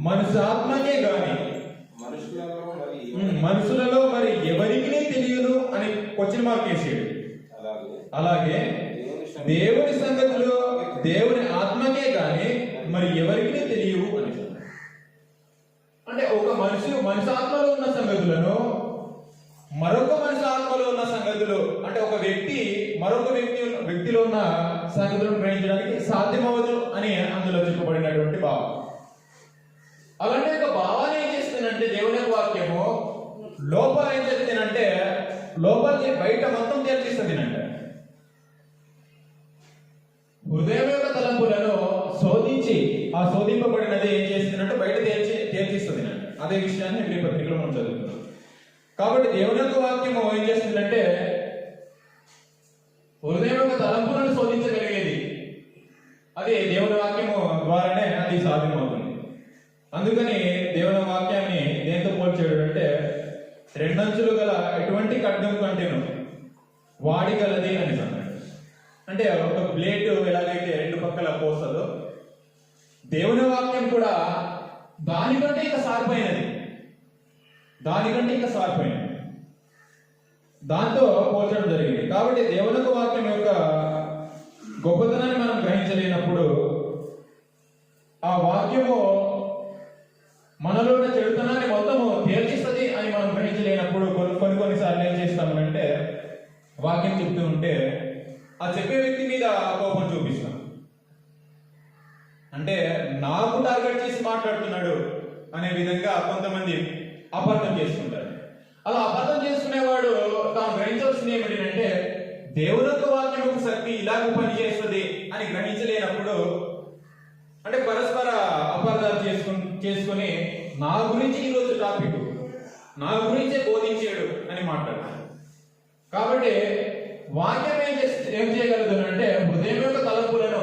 మనిషి ఆత్మకే గాని మనుషులలో మరి ఎవరికి తెలియదు అని క్వశ్చన్ మార్క్ వేసాడు. అలాగే దేవుని సంగతులు దేవుని ఆత్మకే గాని మరి ఎవరికి తెలియవు అని. అంటే ఒక మనిషి ఆత్మలో ఉన్న సంగతులను మరొక మనిషి ఆత్మలో ఉన్న సంగతులు, అంటే ఒక వ్యక్తి మరొక వ్యక్తిలో ఉన్న సంగతులను గ్రహించడానికి సాధ్యమవదు అని అందులో చెప్పబడినటువంటి భావం. అలాంటి ఒక భావాన్ని ఏం చేస్తుందంటే దేవుని వాక్యము లోపల ఏం చేస్తుందంటే లోపలికి బయట మొత్తం తేల్చిస్తుంది అంటే హృదయం యొక్క తలంపులను శోధించి ఆ శోధింపబడినది ఏం చేస్తుందంటే బయట తేల్చిస్తుంది అంటే అదే విషయాన్ని ఈ పత్రికలో మనం చదువుతున్నాం. కాబట్టి దేవుని యొక్క వాక్యము ఏం చేస్తుందంటే హృదయం యొక్క తలంపులను శోధించగలిగేది. అది దేవుని వాక్యము ద్వారానే అది సాధ్యమవుతుంది. అందుకని దేవుని వాక్యాన్ని దేంతో పోల్చాడు అంటే, రెండంచులు గల ఎటువంటి ఖడ్గం కంటేను వాడిగలది అని అన్నాడు. అంటే ఒక బ్లేడ్ ఎలాగైతే రెండు పక్కల పోస్తుందో దేవుని వాక్యం కూడా దానికంటే ఇంకా సారిపోయినది, దాంతో పోల్చడం జరిగింది. కాబట్టి దేవుని వాక్యం యొక్క గొప్పతనాన్ని మనం గ్రహించలేనప్పుడు, ఆ వాక్యము మనలో ఉన్న చెడుతనాన్ని మొత్తము తేల్చిస్తుంది అని మనం గ్రహించలేనప్పుడు కొన్నిసార్లు ఏం చేస్తామంటే వాక్యం చెప్తూ ఉంటే ఆ చెప్పే వ్యక్తి మీద కోపం చూపిస్తాం. అంటే నాకు టార్గెట్ చేసి మాట్లాడుతున్నాడు అనే విధంగా కొంతమంది అపార్థం చేసుకుంటారు. అలా అపార్థం చేసుకునేవాడు తాను గ్రహించాల్సింది ఏమిటంటే దేవుని యొక్క వాక్యం యొక్క శక్తి ఇలాగ పనిచేస్తుంది అని గ్రహించలేనప్పుడు, అంటే పరస్పర అపార్థాలు చేసుకుని నా గురించి ఈరోజు టాపిక్ నా గురించే బోధించాడు అని మాట్లాడతాడు. కాబట్టి వాక్యం ఏం చేయగలదు అంటే హృదయం యొక్క తలంపులను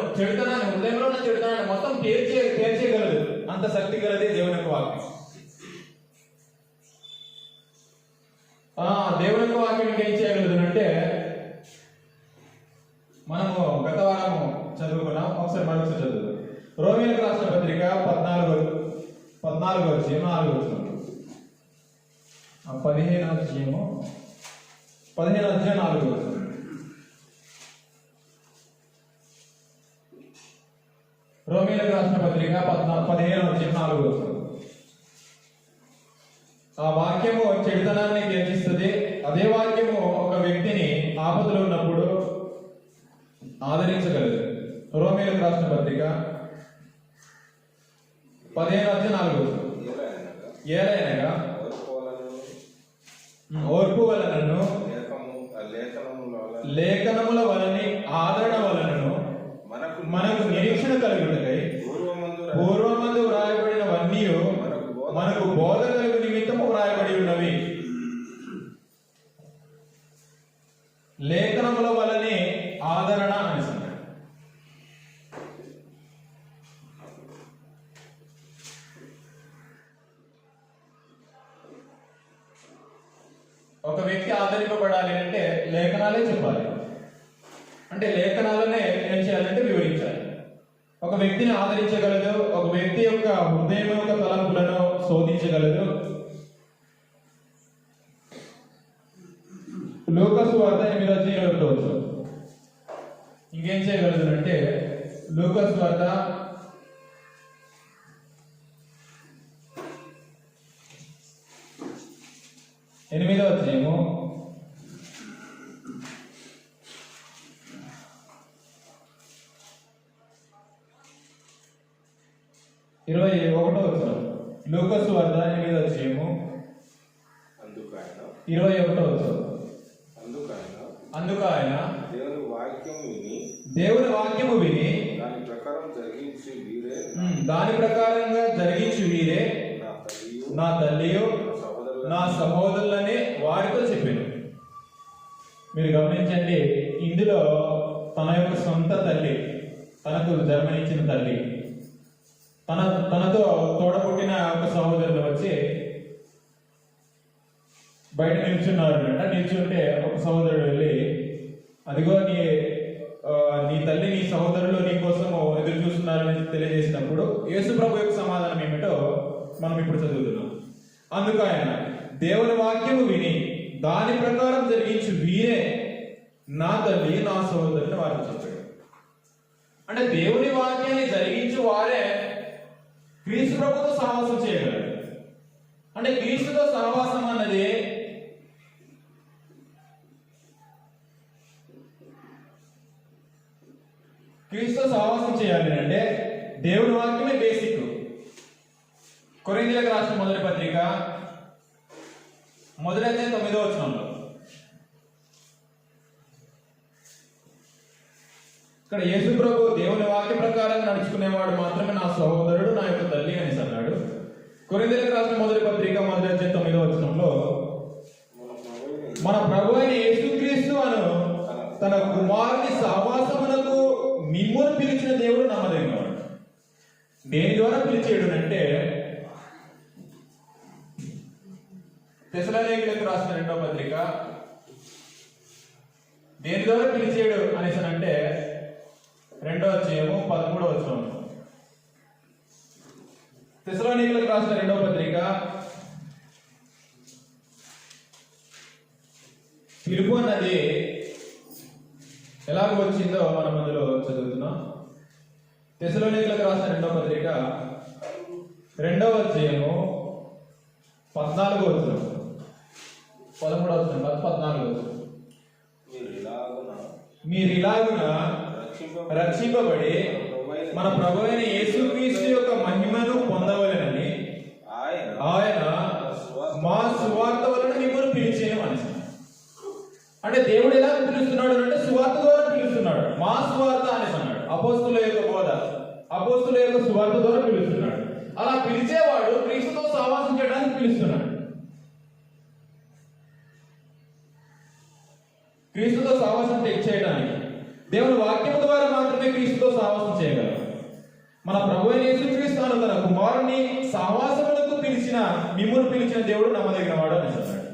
హృదయంలో ఉన్న చెడుతనాన్ని మొత్తం తీర్చేయగలదు. అంత శక్తి గలది దేవుని యొక్క వాక్యం. దేవుని యొక్క వాక్యం ఏం చేయగలదు అంటే మనము గత వారము చదువుకున్నాం, ఒకసారి మరొకసారి చదువుతాం. రోమీయులకు రాసిన పత్రిక 14వ అధ్యాయం 4వ వచనం. 15వ అధ్యాయము 15వ అధ్యాయం 4వ వచనం. రోమీయులకు రాసిన పత్రిక 15వ అధ్యాయం 4వ వచనం. ఆ వాక్యము చెడుతనాన్ని గెలిచిస్తుంది. అదే వాక్యము ఒక వ్యక్తిని ఆపదలో ఉన్నప్పుడు ఆదరించగలదు. రోమీయులకు రాసిన పత్రిక 15వ అధ్యాయం 4వ వచనం. ఏలైనగా ఓర్పు వలనను లేఖనముల వలని ఆదరణ వలనను మనకు నిరీక్షణ కలుగుటకై పూర్వమందు వ్రాయబడినవన్నీ మనకు బోధ కలుగు నిమిత్తము వ్రాయబడి ఉన్నవి. లేఖనముల వలనే ఆదరణ అని అన్నాడు. ఒక వ్యక్తి ఆదరింపబడాలి అంటే లేఖనాలే చెప్పాలి. అంటే లేఖనాలనే ఏం చేయాలంటే వివరించాలి. ఒక వ్యక్తిని ఆదరించగలదు, ఒక వ్యక్తి యొక్క హృదయం యొక్క తలంపులను శోధించగలదు. లూకాసు వార్త 8వ అధ్యాయం 1వ వచనం. ఇంకేం చేయగలదు అంటే లూకాసు వార్త 8వ అధ్యాయము 21వ వచనం. లూకాసు వార్త 8వ అధ్యాయము 21వ వచనం. అందుకు ఆయన దేవుని వాక్యము విని దాని ప్రకారంగా జరిగించి వీరే నా తల్లియు నా సహోదరులని వారితో చెప్పాను. మీరు గమనించండి, ఇందులో తన యొక్క సొంత తల్లి, తనకు జన్మనిచ్చిన తల్లి, తనతో తోడపుట్టిన ఒక సహోదరులు వచ్చి బయట నిల్చున్నారంట. నిల్చుంటే ఒక సహోదరుడు వెళ్ళి, అదిగో నీ తల్లి నీ సహోదరులు నీ కోసం ఎదురు చూస్తున్నారని తెలియజేసినప్పుడు యేసు ప్రభు యొక్క సమాధానం ఏమిటో మనం ఇప్పుడు చదువుతున్నాం. అందుకు ఆయన దేవుని వాక్యము విని దాని ప్రకారం జరిగించి వీరే నా తల్లి నా సహోదరుని వారికి చెప్పాడు. అంటే దేవుని వాక్యాన్ని జరిగించి వారే క్రీస్తు ప్రభుతో సహవాసం చేయగలరు. అంటే క్రీస్తుతో సహవాసం అన్నది క్రీస్తు సహవాసం చేయాలి అంటే దేవుని వాక్యమే బేసిక్. కొరింథీయులకు రాసిన మొదటి పత్రిక 1వ అధ్యాయం 9వ వచనంలో ఇక్కడ యేసు ప్రభు దేవుని వాక్య ప్రకారం నడుచుకునేవాడు మాత్రమే నా సహోదరుడు నా యొక్క తల్లి అని అన్నాడు. కొరింథీయులకు రాసిన మొదటి పత్రిక 1వ అధ్యాయం 9వ వచనంలో మన ప్రభు అయిన యేసుక్రీస్తు అను తన కుమారుని సహవాసమునకు మిమ్మును పిలిచిన దేవుడు నమ్మదగినవాడు. దేని ద్వారా పిలిచేడు అంటే తెస్సలోనికీయులకు రాసిన 2వ పత్రిక దేని ద్వారా పిలిచేడు అనేసి అంటే 2వ అధ్యాయము 13వ వచనం. తెస్సలోనికీయులకు రాసిన 2వ పత్రిక పిలుపు అన్నది ఎలాగ వచ్చిందో మనం అందులో చదువుతున్నాం. తెస్సలోనికీయులకు రాసిన 2వ పత్రిక 2వ అధ్యాయము 14వ వచనం, 13వ వచనం కాదు 14వ వచనం. మీరు ఇలాగున రక్షింపబడి మన ప్రభువైన యేసుక్రీస్తు యొక్క మహిమను పొందవలెనని ఆయన మా సువార్త వలన మిమ్మల్ని పిలిచేను అని. అంటే దేవుడు ఎలా పిలుస్తున్నాడు అంటే సువార్త ద్వారా పిలుస్తున్నాడు. మా సువార్త అనేసి అన్నాడు. అపోస్తుల యొక్క బోధ, అపోస్తుల యొక్క సువార్త ద్వారా పిలుస్తున్నాడు. అలా పిలిచేవాడు క్రీస్తుతో సహవాసం చేయడానికి పిలుస్తున్నాడు. క్రీస్తుతో సహవాసం చేయడానికి దేవుని వాక్యం ద్వారా మాత్రమే క్రీస్తుతో సహవాసం చేయగలం. మన ప్రభువైన యేసుక్రీస్తు తన కుమారుని సహవాసములకు మిమ్మును పిలిచిన దేవుడు నమ్మదగినవాడు అని చెప్పాడు.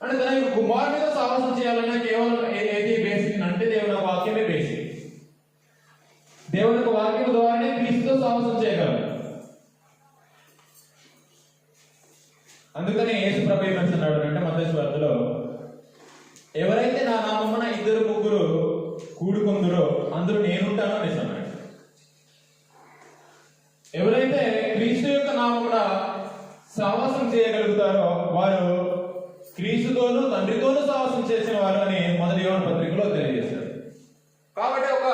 అంటే తన యొక్క కుమారునితో సహవాసం చేయాలన్నా కేవలం ఏది బేసిక్ అంటే దేవుని వాక్యమే బేసిక్. దేవుని యొక్క వాక్యం ద్వారానే క్రీస్తుతో సహవాసం చేయగలం. అందుకని యేసు ప్రభు ఏమంటున్నాడు అంటే మత్తయి సువార్తలో, ఎవరైతే నా నామమున ఇద్దరు ముగ్గురు కూడుకుందురో అందులో నేనుంటాను అనేసి అన్నాడు. ఎవరైతే క్రీస్తు యొక్క నామమున సహవాసం చేయగలుగుతారో వారు క్రీస్తుతోనూ తండ్రితోనూ సహవాసం చేసిన వారు అని మొదటి యోహాను పత్రికలో తెలియజేశారు. కాబట్టి ఒక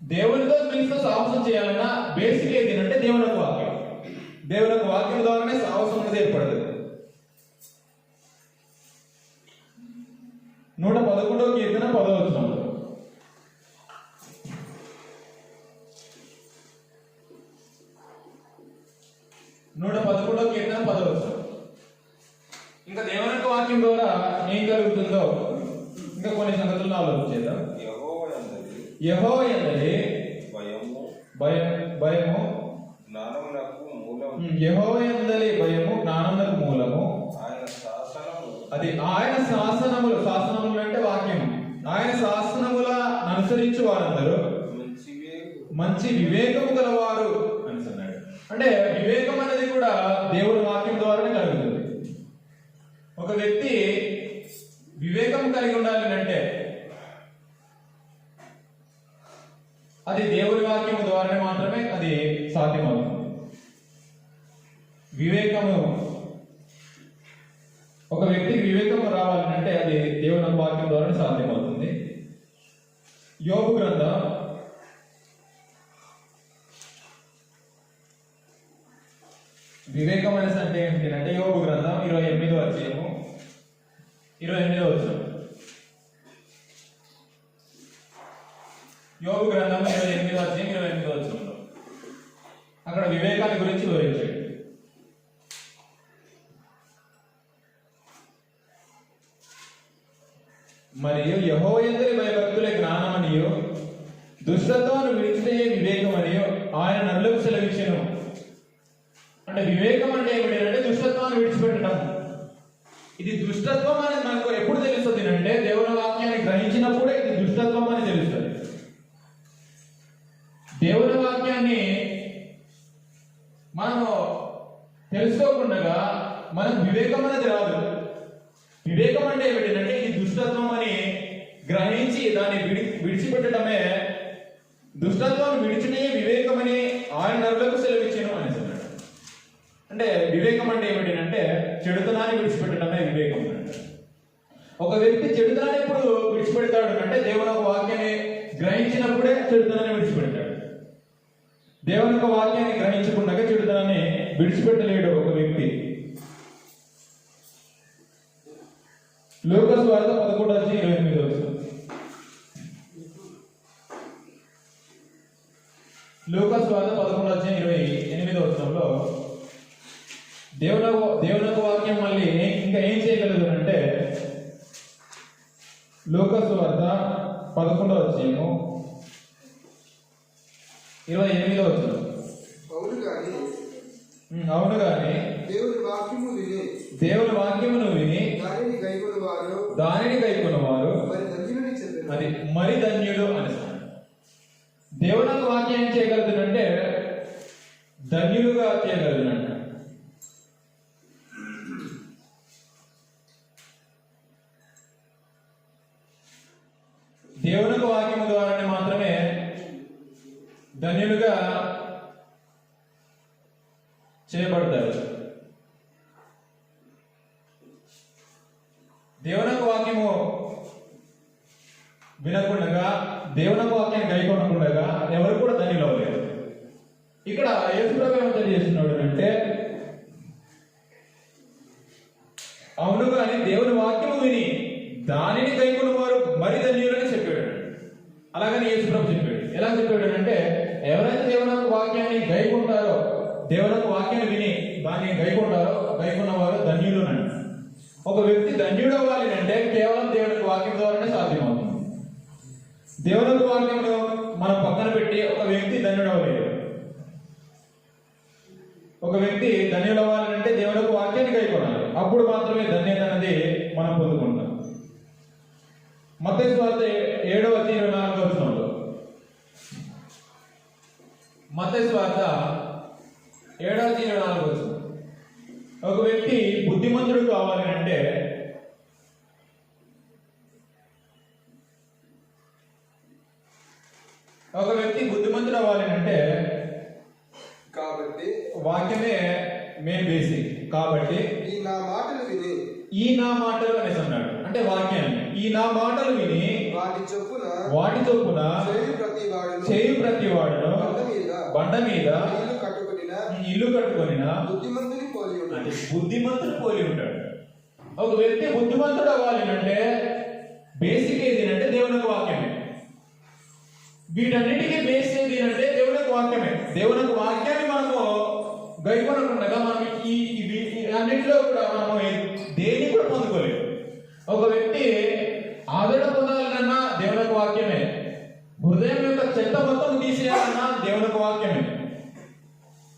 దేవునితో క్రీస్తు సహవాసం చేయాలన్నా బేసిక్ ఏంటంటే దేవుని యొక్క వాక్యం. దేవుని యొక్క వాక్యం ద్వారానే సహవాసం అనేది ఏర్పడుతుంది. 111వ కీర్తన 10వ వచనంలో, ఇంకా దేవుని యొక్క వాక్యం ద్వారా ఏం కలుగుతుందో ఇంకా కొన్ని సంగతులను ఆలోచించేద్దాం. యెహోవా యందలి భయము జ్ఞానమునకు మూలం. యెహోవా యందలి భయము జ్ఞానమునకు మూలము. అది ఆయన శాసనములు అంటే వాక్యము. ఆయన శాసనముల అనుసరించు వారందరూ మంచి వివేకము గలవారు అని అన్నాడు. అంటే వివేకం అనేది కూడా దేవుని వాక్యం ద్వారానే కలుగుతుంది. ఒక వ్యక్తి వివేకం కలిగి ఉండాలి అంటే అది దేవుని వాక్యం ద్వారానే మాత్రమే అది సాధ్యమవుతుంది. వివేకము, ఒక వ్యక్తికి వివేకము రావాలంటే అది దేవుని వాక్యం ద్వారానే సాధ్యమవుతుంది. యోబు గ్రంథం 28వ అధ్యాయము 28వ వచనం. యోబు గ్రంథం 28వ అధ్యాయం 28వ వచనంలో అక్కడ వివేకాన్ని గురించి వివరించాడు. మరియు యెహోవా యందలి భయభక్తులే జ్ఞానమనియు దుష్టత్వమును విడిచితే వివేకమనియు ఆయన నరులకు సెలవిచ్చెను. అంటే వివేకం అంటే ఏమిటంటే దుష్టత్వాన్ని విడిచిపెట్టడం. ఇది దుష్టత్వం అనేది మనకు ఎప్పుడు తెలుస్తుంది అంటే దేవుని వాక్యాన్ని గ్రహించినప్పుడే ఇది దుష్టత్వం అని తెలుస్తుంది. దేవుని వాక్యాన్ని మనము తెలుసుకోకుండా మనకు వివేకం అనేది రాదు. వివేకం అంటే ఏమిటంటే ఇది దుష్టత్వం అని గ్రహించి దాన్ని విడిచిపెట్టడమే. దుష్టత్వాన్ని విడిచినే వివేకమని ఆయన నరులకు సెలవిచ్చెను అని అన్నాడు. అంటే వివేకం అంటే ఏమిటంటే చెడుతనాన్ని విడిచిపెట్టడమే వివేకం అంటే. ఒక వ్యక్తి చెడుతనాన్ని ఎప్పుడు విడిచిపెడతాడు అంటే దేవుని ఒక వాక్యాన్ని గ్రహించినప్పుడే చెడుతనాన్ని విడిచిపెడతాడు. దేవుని యొక్క వాక్యాన్ని గ్రహించకుండా చెడుతనాన్ని విడిచిపెట్టలేడు ఒక వ్యక్తి. లూకా సువార్త 11:28 వచనం. లూకా సువార్త 11:28 వచనంలో దేవుని యొక్క వాక్యం మళ్ళీ ఇంకా ఏం చేయగలదు అంటే లూకా సువార్త 11వ అధ్యాయము 28వ వచనం. అవును గాని దేవుని వాక్యమును విని దానిని గైకొనువారు అది మరి ధన్యులు అని. దేవుని యొక్క వాక్యం ఏం చేయగలుగుతుందంటే ధన్యులుగా చేయగలుగుతుందంట. దేవుని యొక్క వాక్యము ద్వారానే మాత్రమే ధన్యులుగా చేయబడతారు. దేవుని యొక్క వాక్యము వినకుండా దేవుని యొక్క వాక్యాన్ని గైకొనకుండా ఎవరు కూడా ధన్యులు అవ్వలేరు. ఇక్కడ యేసు ప్రభువు ఏం తెలియజేస్తున్నాడు అంటే అవును కానీ దేవుని వాక్యము విని దానిని గైకొనువారు మరి ధన్యులని చెప్పాడు. అలాగని యేసు ప్రభు చెప్పాడు. ఎలా చెప్పాడు అంటే ఎవరైతే దేవుని యొక్క వాక్యాన్ని గైకొంటారో, దేవుని యొక్క వాక్యాన్ని విని దాన్ని గైకొన్నవారు ధన్యులు అని. ఒక వ్యక్తి ధన్యుడు అవ్వాలి అంటే కేవలం దేవుని యొక్క వాక్యం ద్వారానే సాధ్యమవుతుంది. దేవుని యొక్క వాక్యంలో మనం పక్కన పెట్టి ఒక వ్యక్తి ధన్యుడు అవ్వలేడు. ఒక వ్యక్తి ధన్యుడు అవ్వాలంటే దేవుని యొక్క వాక్యాన్ని గైకొనాలి. అప్పుడు మాత్రమే ధన్యత అనేది మనం పొందుకుంటాం. మత్తయి సువార్త 7:24 వచనంలో, మత్తయి సువార్త 7:24 వచనం. ఒక వ్యక్తి బుద్ధిమంతుడు కావాలి అంటే కాబట్టి వాక్యమే మెయిన్ బేసిక్. కాబట్టి ఈ నా మాటలు విని అనేసి అన్నాడు. అంటే వాక్యాన్ని ఈ నా మాటలు విని వాటి చొప్పున చేయు ప్రతి వాడును బండ మీద ఇల్లు కట్టుకొనిన బుద్ధిమంతుడు పోలి ఉంటాడు. ఒక వ్యక్తి బుద్ధిమంతుడు అవ్వాలి అంటే బేసిక్ ఏది అంటే దేవుని యొక్క వాక్యమే. వీటన్నిటికీ బేస్ ఏది అంటే దేవుని యొక్క వాక్యమే. దేవుని యొక్క వాక్యాన్ని మనము గైకొనకుండా మనం ఈ అన్నింటిలో కూడా మనము దేన్ని కూడా పొందుకోలేము. ఒక వ్యక్తి ఆదరణ పొందాలన్నా దేవుని యొక్క వాక్యమే. హృదయం యొక్క చెత్త మొత్తం తీసేయాలన్నా దేవుని యొక్క వాక్యమే.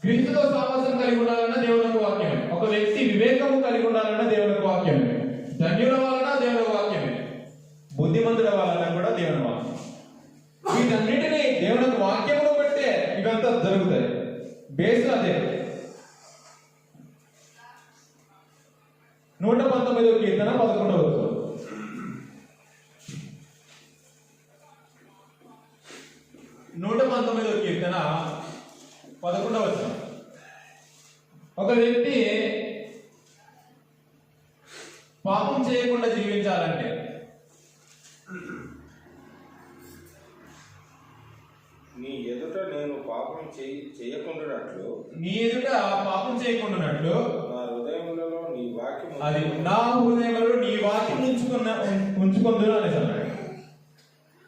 క్రీస్తుతో సహవాసం కలిగి ఉండాలన్నా దేవుని యొక్క వాక్యమే. ఒక వ్యక్తి వివేకము కలిగి ఉండాలన్నా దేవుని యొక్క వాక్యమే. ధన్యుల వలన దేవుని యొక్క వాక్యమే. బుద్ధిమంతుల వలన కూడా దేవుని వాక్యం. వీటన్నిటినీ దేవుని యొక్క వాక్యమును బట్టే ఇవంతా జరుగుతాయి. బేస్ అదే. 119వ కీర్తన 11వ వచనం. ఒక వ్యక్తి పాపం చేయకుండా జీవించాలంటే నీ ఎదుట నేను పాపం చేయకుండానట్లు నా హృదయంలో నీ వాక్యం అది నా హృదయంలో నీ వాక్యం ఉంచుకుందును అనేసి అన్నాడు.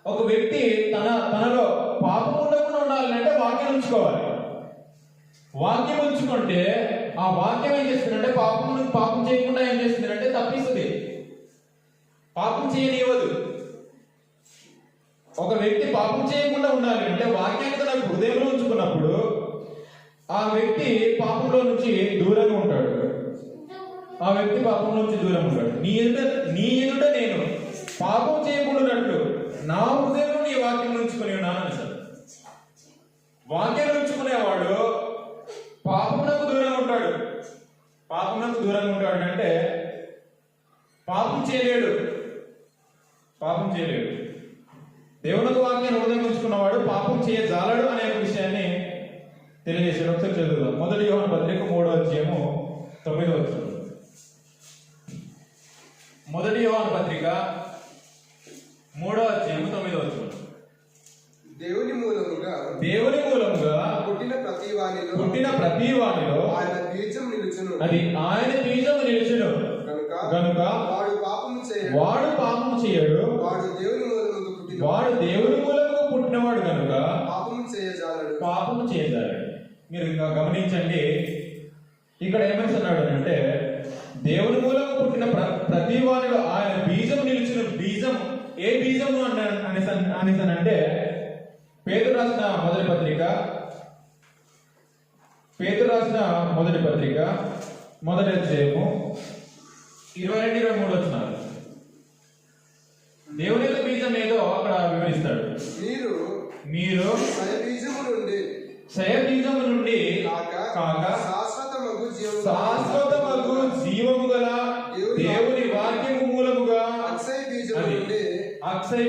ఒక వ్యక్తి తనలో పాపం ఉండకుండా ఉండాలంటే వాక్యం ఉంచుకోవాలి. వాక్యం ఉంచుకుంటే ఆ వాక్యం ఏం చేస్తుందంటే పాపం చేయకుండా ఏం చేస్తుందంటే తప్పిస్తుంది, పాపం చేయనివ్వదు. ఒక వ్యక్తి పాపం చేయకుండా ఉండాలి అంటే వాక్యాన్ని తన హృదయంలో ఉంచుకున్నప్పుడు ఆ వ్యక్తి పాపంలో నుంచి దూరంగా ఉంటాడు. నీ ఎదుట నేను పాపం చేయకుండానట్లు నా హృదయంలో నీ వాక్యం ఉంచుకుని ఉన్నాను అని సార్. వాక్యం ఉంచుకునేవాడు పాపమునకు దూరంగా ఉంటాడు. అంటే పాపం చేయలేడు. దేవునికి వాక్యాన్ని హృదయం ఉంచుకున్నవాడు పాపం చేయజాలడు అనే విషయాన్ని తెలియజేశాడు. ఒకసారి చదువుదాం. 1 యోహాను పత్రిక 3వ అధ్యాయము 9వ వచనం. 1 యోహాను పత్రిక 3వ అధ్యాయము 9వ వచనం. దేవుని మూలముగా పుట్టిన ప్రతి వానిలో ఆయన బీజం నిలుచును. అది ఆయన బీజము నిలుచును గనుక వాడు పాపము చేయడు. వాడు దేవుని మూలముగా పుట్టినవాడు కనుక పాపము చేయజాలడు. మీరు ఇంకా గమనించండి, ఇక్కడ ఏమన్నాడు అంటే దేవుని మూలము పుట్టిన ప్రతి వానిలో ఆయన బీజం నిలిచిన బీజం. ఏ బీజము అనేసనంటే పేతురు రాసిన మొదటి పత్రిక మొదటి అధ్యాయము 22-23 వచనాలు. దేవుని యొక్క బీజం ఏదో అక్కడ వివరిస్తాడు. మీరు క్షయబీజము నుండి కాక శాశ్వతమగు జీవము గల దేవుని వాక్యము మూలముగా అక్షయ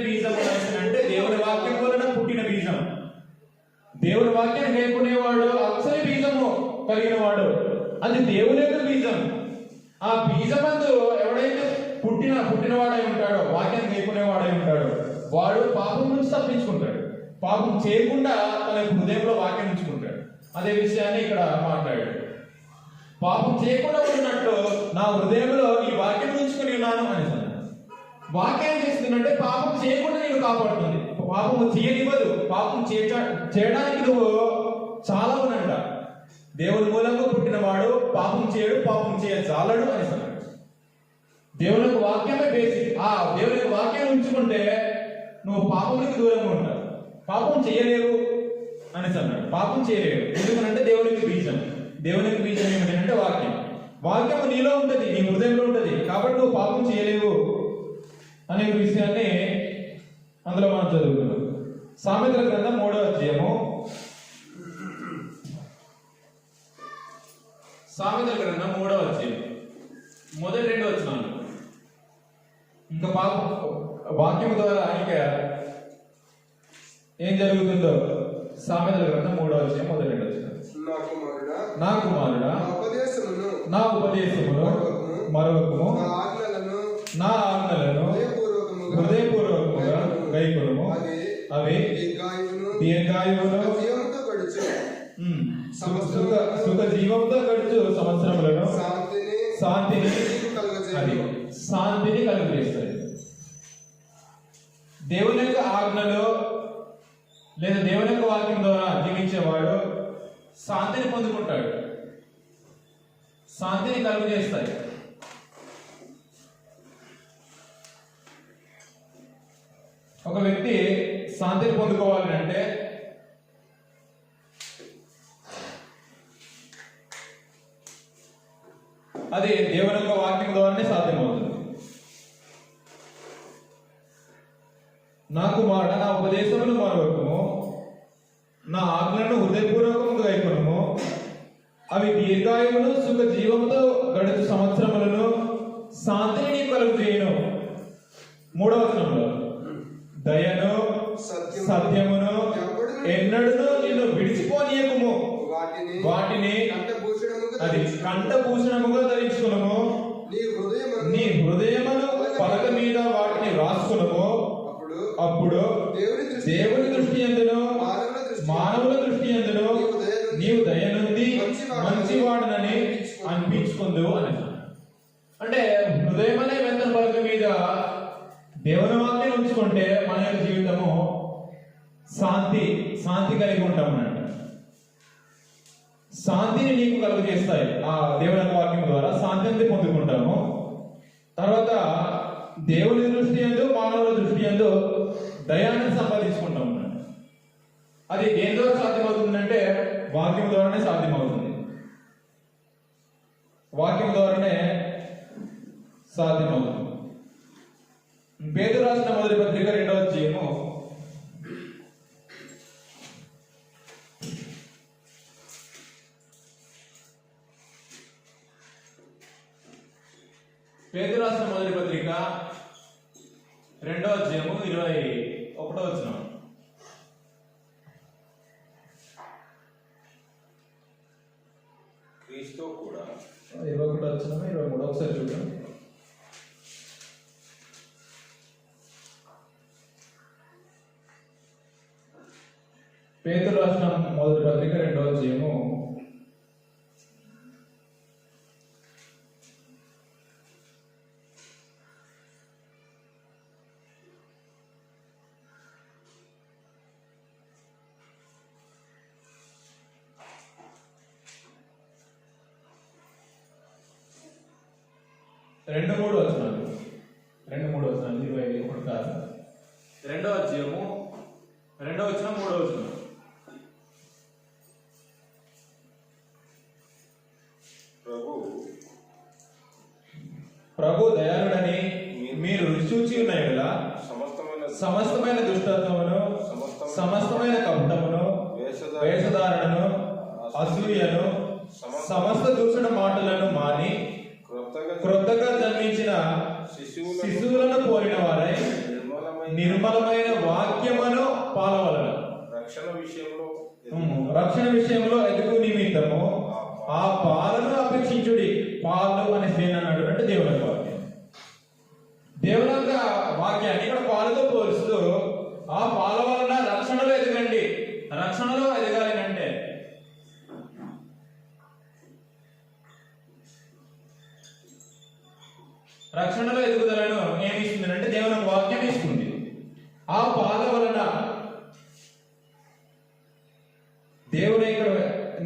బీజము అంటే దేవుని వాక్యం వలన పుట్టిన బీజం. దేవుని వాక్యాన్ని నేర్చుకునేవాడు అక్షయ బీజము కలిగిన వాడు. అది దేవుని యొక్క బీజం. ఆ బీజమందు ఎవడైతే పుట్టినవాడై ఉంటాడో, వాక్యాన్ని నేర్చుకునేవాడై ఉంటాడో, వాడు పాపం నుంచి తప్పించుకుంటాడు. పాపం చేయకుండా తన హృదయంలో వాక్యం ఉంచుకుంటాడు. అదే విషయాన్ని ఇక్కడ మాట్లాడాడు. పాపం చేయకుండా ఉన్నట్టు నా హృదయంలో ఈ వాక్యం ఉంచుకుని ఉన్నాను అని. వాక్యం చేస్తుందంటే పాపం చేయకుండా నేను కాపాడుతుంది. పాపము చేయనివ్వదు. పాపం చేయడానికి నువ్వు చాలా ఉన్నంట. దేవుని మూలంగా పుట్టినవాడు పాపం చేయడు, పాపం చేయజాలడు అని అన్నాడు. దేవుని యొక్క వాక్యమే బేసిక్. ఆ దేవుని యొక్క వాక్యాన్ని ఉంచుకుంటే నువ్వు పాపమునికి దూరంగా ఉంటావు. పాపం చేయలేవు అని అన్నాడు. పాపం చేయలేవు ఎందుకంటే దేవునికి బీజం ఏమిటంటే వాక్యం నీలో ఉంటుంది, నీ హృదయంలో ఉంటుంది. కాబట్టి నువ్వు పాపం చేయలేవు అనే విషయాన్ని అందులో మనం చదువుతున్నాం. సామెతల గ్రంథం 3వ అధ్యాయము సామెతల గ్రంథం 3వ అధ్యాయం మొదటి 2 వచనాలు. ఇంకా వాక్యం ద్వారా ఇంకా ఏం జరుగుతుందో సామెతల గ్రంథం 3వ అధ్యాయం మొదటి 2 వచనాలు. నా కుమారుడా నా ఉపదేశమును మరొకము నా ఆజ్ఞలను హృదయపూర్వకముగా గైకొనుము. అవి దీర్ఘాయువును సుఖ జీవంతో గడుచు సంవత్సరములను శాంతిని కలుగజేస్తాయి. దేవుని యొక్క ఆజ్ఞలో లేదా దేవుని యొక్క వాక్యం ద్వారా జీవించేవాడు శాంతిని పొందుకుంటాడు, శాంతిని కలుగజేస్తాయి. ఒక వ్యక్తి శాంతిని పొందుకోవాలి అంటే అది దేవుని యొక్క వాక్యం ద్వారానే సాధ్యమవుతుంది. నా కుమారుడా నా ఉపదేశమును మరొకము నా ఆజ్ఞలను హృదయపూర్వకముగా గైకొనుము. అవి దీర్ఘాయువును సుఖ జీవముతో గడుచు సంవత్సరములను శాంతిని నీకు కలుగజేయును. 3వ వచనంలో దయను సత్యమును ఎన్నడూ నిన్ను విడిచిపోనీయకుము. వాటిని అది కంఠభూషణముగా ధరించుకును. నీ హృదయమును పలక మీద వాటిని రాసుకును. అప్పుడు దేవుని దృష్టి యందును మానవుల దృష్టి యందును నీవు దయ నుండి మంచివాడనని అనిపించుకుందు అని. అంటే హృదయం అనే వెంటనే పలక మీద దేవుని వాక్యం ఉంచుకుంటే మన యొక్క జీవితము శాంతి కలిగి ఉంటాం అన్నట్టు. శాంతిని నీకు కలుగజేస్తాయి. ఆ దేవుని వాక్యం ద్వారా శాంతిని పొందుకుంటాము. తర్వాత దేవుని దృష్టి యందు మానవుల దృష్టి యందు దయాన్ని సంపాదించుకుంటాం అన్నట్టు. అది దేని ద్వారా సాధ్యమవుతుందంటే వాక్యం ద్వారానే సాధ్యమవుతుంది. వాక్యం ద్వారానే సాధ్యమవుతుంది. పేతురు రాసిన మొదటి పత్రిక 2వ అధ్యాయము పేతురు రాసిన మొదటి పత్రిక 2వ అధ్యాయము 21వ వచనం. క్రీస్తు కూడా 21వ వచనం 23 ఒకసారి చూద్దాం. పేతురు రాసిన మొదటి పత్రిక 2వ అధ్యాయము 2-3 వచనాలు 21 కాదు. 2వ అధ్యాయము 2వ వచనం 3వ వచనం. ప్రభు దయాళుడని మీరు రుచి చూచి ఉన్న యెడల సమస్తమైన దుష్టత్వమును సమస్తమైన కపటమును వేషధారణను అసూయను సమస్త దూషణ మాటలను మాని క్రొత్తగా జన్మించిన శిశువులను పోలిన వారై నిర్మలమైన వాక్యమును పాలవలన రక్షణ విషయంలో ఎదుగు నిమిత్తము ఆ పాలను అపేక్షించుడి. పాలు అనే శ్రేణి అన్నాడు అంటే దేవుని యొక్క వాక్యం. దేవుని యొక్క వాక్యాన్ని ఇక్కడ పాలతో పోలుస్తూ ఆ పాల వలన రక్షణలో ఎదగండి. రక్షణలో ఎదగాలి అంటే రక్షణలో ఎదుగుదలను ఏమి ఇస్తుంది అంటే దేవుని వాక్యం ఇస్తుంది. ఆ పాల వలన దేవుని ఇక్కడ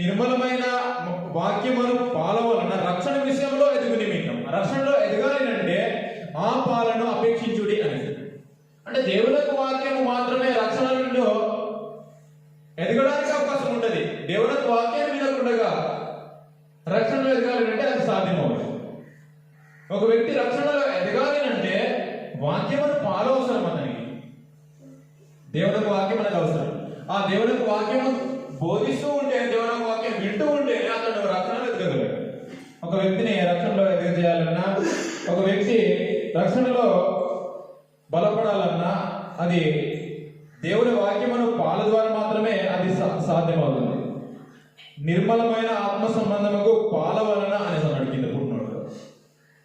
నిర్మలమైన వాక్యమును పాల వలన రక్షణ విషయంలో ఎదుగు నిమిత్తం రక్షణలో ఎదగాలి అంటే ఆ పాలను అపేక్షించుడి అనేది. అంటే దేవుని యొక్క వాక్యము మాత్రమే రక్షణలో ఎదగడానికి అవకాశం ఉంటుంది. దేవుని యొక్క వాక్యాన్ని వినకుండా రక్షణలో ఎదగాలి అంటే అది సాధ్యమవుతుంది. ఒక వ్యక్తి రక్షణలో ఎదగాలి అంటే వాక్యమును పాలు అవసరం అతనికి. దేవుని యొక్క వాక్యం మనకు అవసరం. ఆ దేవుని యొక్క వాక్యము బోధిస్తూ ఉంటే దేవుని యొక్క వాక్యం వింటూ ఉంటే అతను రక్షణలో ఎదగగలడు. ఒక వ్యక్తిని రక్షణలో ఎదగజేయాలన్నా, ఒక వ్యక్తి రక్షణలో బలపడాలన్నా అది దేవుని వాక్యమును పాల ద్వారా మాత్రమే అది సాధ్యమవుతుంది. నిర్మలమైన ఆత్మ సంబంధముకు పాల వలన అని అన్నాడు కింద పుట్టినోడు.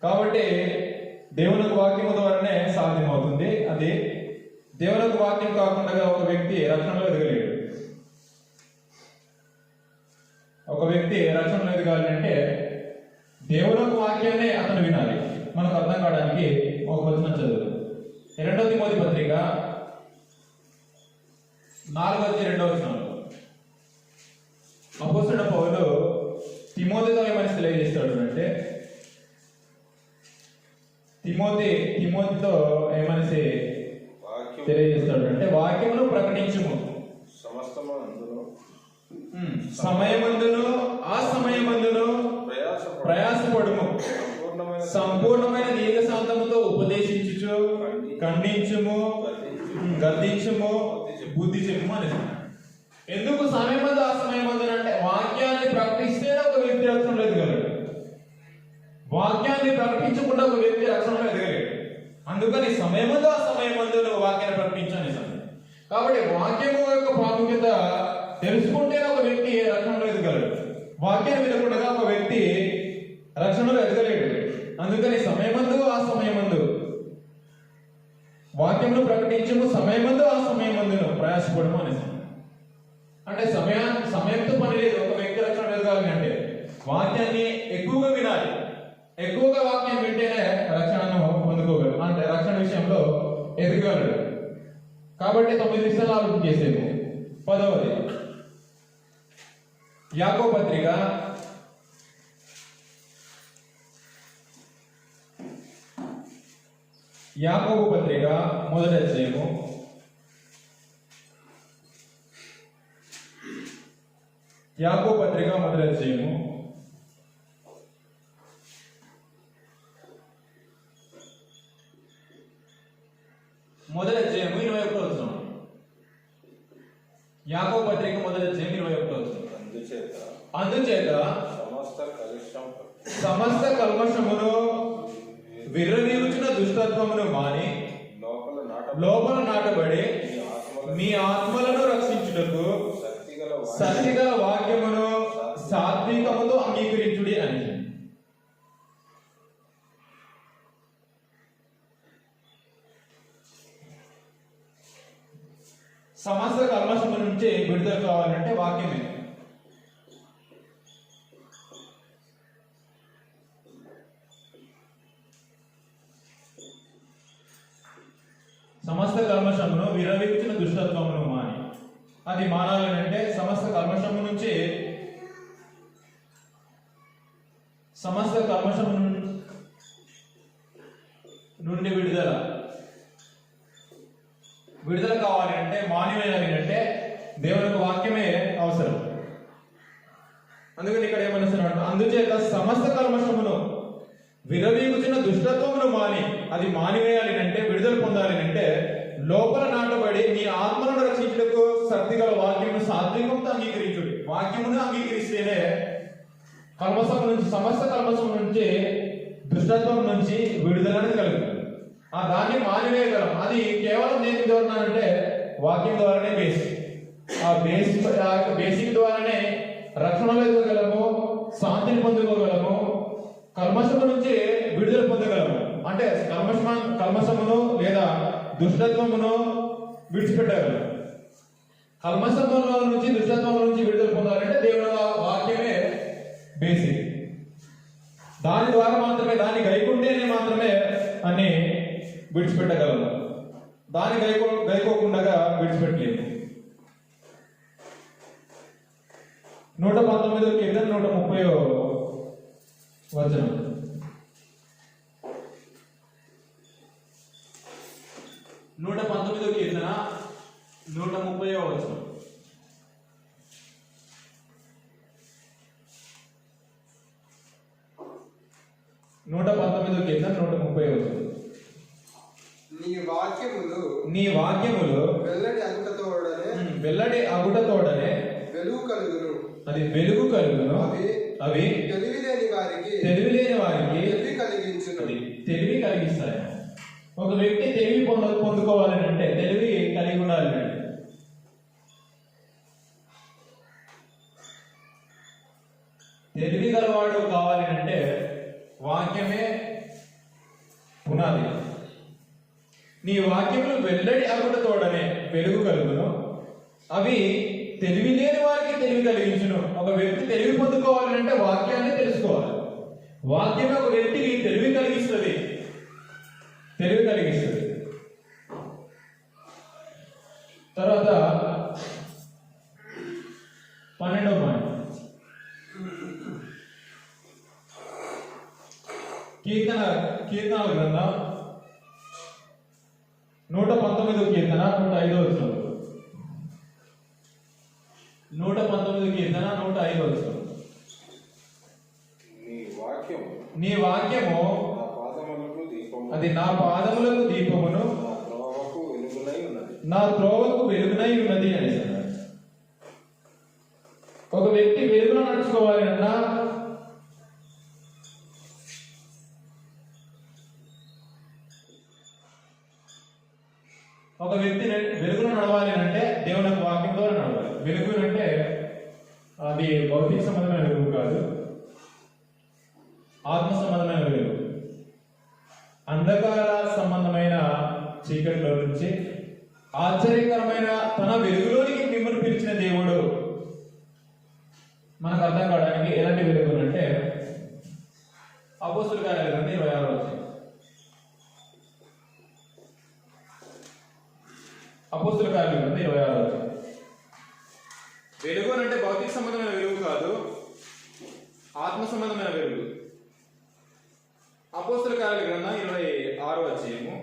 కాబట్టి దేవుని వాక్యము ద్వారానే సాధ్యమవుతుంది. అది దేవుని వాక్యం కాకుండా ఒక వ్యక్తి రక్షణలో ఎదగలేడు. ఒక వ్యక్తి రక్షణలో ఎదగాలంటే దేవుని వాక్యాన్ని అతను వినాలి. మనకు అర్థం కావడానికి ఒక వచనం చదువు. 2 తిమోతి పత్రిక 4:2 అపోస్తలుడైన పౌలు తిమోతితో ఏమని తెలియజేస్తాడు అంటే, తిమోతితో ఏమని తెలియజేస్తాడు అంటే, వాక్యమును ప్రకటించుము, సమయమందును ఆ సమయమందును ప్రయాసపడుము, సంపూర్ణమైన దీర్ఘశాంతముతో ఉపదేశించుచు ఖండించుము, గద్దించుము, బుద్ధి చెప్పుము అని. ఎందుకు సమయమందు ఆ సమయమందు అంటే వాక్యాన్ని ప్రకటిస్తే ఒక వ్యక్తి రక్షణలో ఎదగలడు. వాక్యాన్ని ప్రకటించకుండా ఒక వ్యక్తి రక్షణలో ఎదగలేడు. అందుకని సమయమందు ఆ సమయమందు నువ్వు వాక్యాన్ని ప్రకటించని. కాబట్టి వాక్యము యొక్క ప్రాముఖ్యత తెలుసుకుంటేనే ఒక వ్యక్తి రక్షణలో ఎదగలడు. వాక్యాన్ని వినకుండా ఒక వ్యక్తి రక్షణలో ఎదగలేడు. అందుకని సమయమందు ఆ సమయమందు వాక్యమును ప్రకటించము, సమయమందు ఆ సమయమందును ప్రయాసపడము అనేసి. అంటే సమయంతో పని లేదు. ఒక వ్యక్తి రక్షణ ఎదగాలి అంటే వాక్యాన్ని ఎక్కువగా వినాలి. ఎక్కువగా వాక్యం వింటేనే రక్షణను పొందుకోగలరు, అంటే రక్షణ విషయంలో ఎదగలడు. కాబట్టి 9 విషయాలు ఆలోచన చేసేది. 10వది యాకోబు పత్రిక 1వ అధ్యాయము 21వ వచనం. యాకోబు పత్రిక 1వ అధ్యాయం 21వ వచనం. అందుచేత సమస్త కల్మషమును విర్రవీగుచున్న దుష్టత్వమును మాని లోపల నాటబడి మీ ఆత్మలను రక్షించుటకు శక్తిగల వాక్యమును సాత్వికముతో అంగీకరించుడి అని. సమస్త కల్మషము నుంచి విడుదల కావాలంటే వాక్యమే. సమస్త కల్మషమును విరవించిన దుష్టత్వమును మాని. అది మానాలంటే సమస్త కల్మషము నుండి విడుదల కావాలి అంటే, మానివేయాలి అంటే దేవుని వాక్యమే అవసరం. అందుకని ఇక్కడ ఏమనిస్తున్నాడు, అందుచేత సమస్త కల్మషమును విరవీగుచున్న దుష్టత్వమును మాని. అది మానివేయాలి అంటే, విడుదల పొందాలి అంటే లోపల నాటబడి మీ ఆత్మలను రక్షించుటకు శక్తిగల వాక్యమును సాత్వికంతో అంగీకరించుడి. వాక్యమును అంగీకరిస్తేనే సమస్త కల్మషం నుంచి దుష్టత్వం నుంచి విడుదలని కలుగుతుంది. ఆ దాన్ని మానివేయగలం. అది కేవలం దేని ద్వారా అంటే వాక్యం ద్వారానే బేసిక్. ఆ బేసిక్ ద్వారానే రక్షణలో ఎదగలము, శాంతిని పొందుకోగలము, కల్మషము నుంచి విడుదల పొందగలము. అంటే కల్మషమును లేదా దుష్టత్వమును విడిచిపెట్టగలము. కల్మషముల నుంచి దుష్టత్వం నుంచి విడుదల పొందాలంటే దేవుని వాక్యమే బేసిక్. దాని ద్వారా మాత్రమే, దాన్ని గైకుంటేనే మాత్రమే అన్ని విడిచిపెట్టగలము. దాన్ని గైకోకుండా విడిచిపెట్టలేము. 119 కీర్తన 130 వచనం. 119 కీర్తన 130 వచనం. కీర్తన 130 వచనం. నీ వాక్యములు వెల్లడి అగుటతోడనే వెలుగు కలుగును. అది వెలుగు కలుగును. అవి తెలివి లేని వారికి తెలివి కలిగిస్తాయి. ఒక వ్యక్తి తెలివి పొందుకోవాలని అంటే తెలివి కలిగి ఉండాలి. తెలివి గలవాడు కావాలి అంటే వాక్యమే పునాది. నీ వాక్యములు వెల్లడి అగుట తోడనే వెలుగు కలుగును, అవి తెలివి లేని వారికి తెలివి కలిగించును. ఒక వ్యక్తి తెలివి పొందుకోవాలంటే వాక్యాన్ని తెలుసుకోవాలి. వాక్యమే ఒక వ్యక్తికి తెలివి కలిగిస్తుంది. తర్వాత 12వ పాయింట్, కీర్తనల గ్రంథం 119వ కీర్తన 105వ వచనం. 119వ కీర్తన 105వ వచనం. నీ వాక్యము అది నా పాదములకు దీపమును నా త్రోవకు వెలుగునై ఉన్నది అని అన్నాడు. ఒక వ్యక్తి వెలుగులో నడుచుకోవాలి అన్నా ఒక వ్యక్తి వెలుగులో నడవాలి అంటే దేవుని వాక్యం ద్వారా నడవాలి. వెలుగు అంటే అది భౌతిక సంబంధమైన వెలుగు కాదు, ఆత్మ సంబంధమైన వెలుగు. అంధకార సంబంధమైన చీకటిలో నుంచి ఆశ్చర్యకరమైన తన వెలుగులోనికి మిమ్మల్ని పిలిచిన దేవుడు. మనకు అర్థం కావడానికి ఎలాంటి వెలుగు అంటే అపోస్తుల కార్యాల గ్రంథం 26వ వచనం. అపోస్తుల కార్యాల గ్రంథం 26వ వచనం. వెలుగు అంటే భౌతిక సంబంధమైన వెలుగు కాదు, ఆత్మ సంబంధమైన వెలుగు. అపోస్తుల కార్యాల గ్రంథం 26వ అధ్యాయము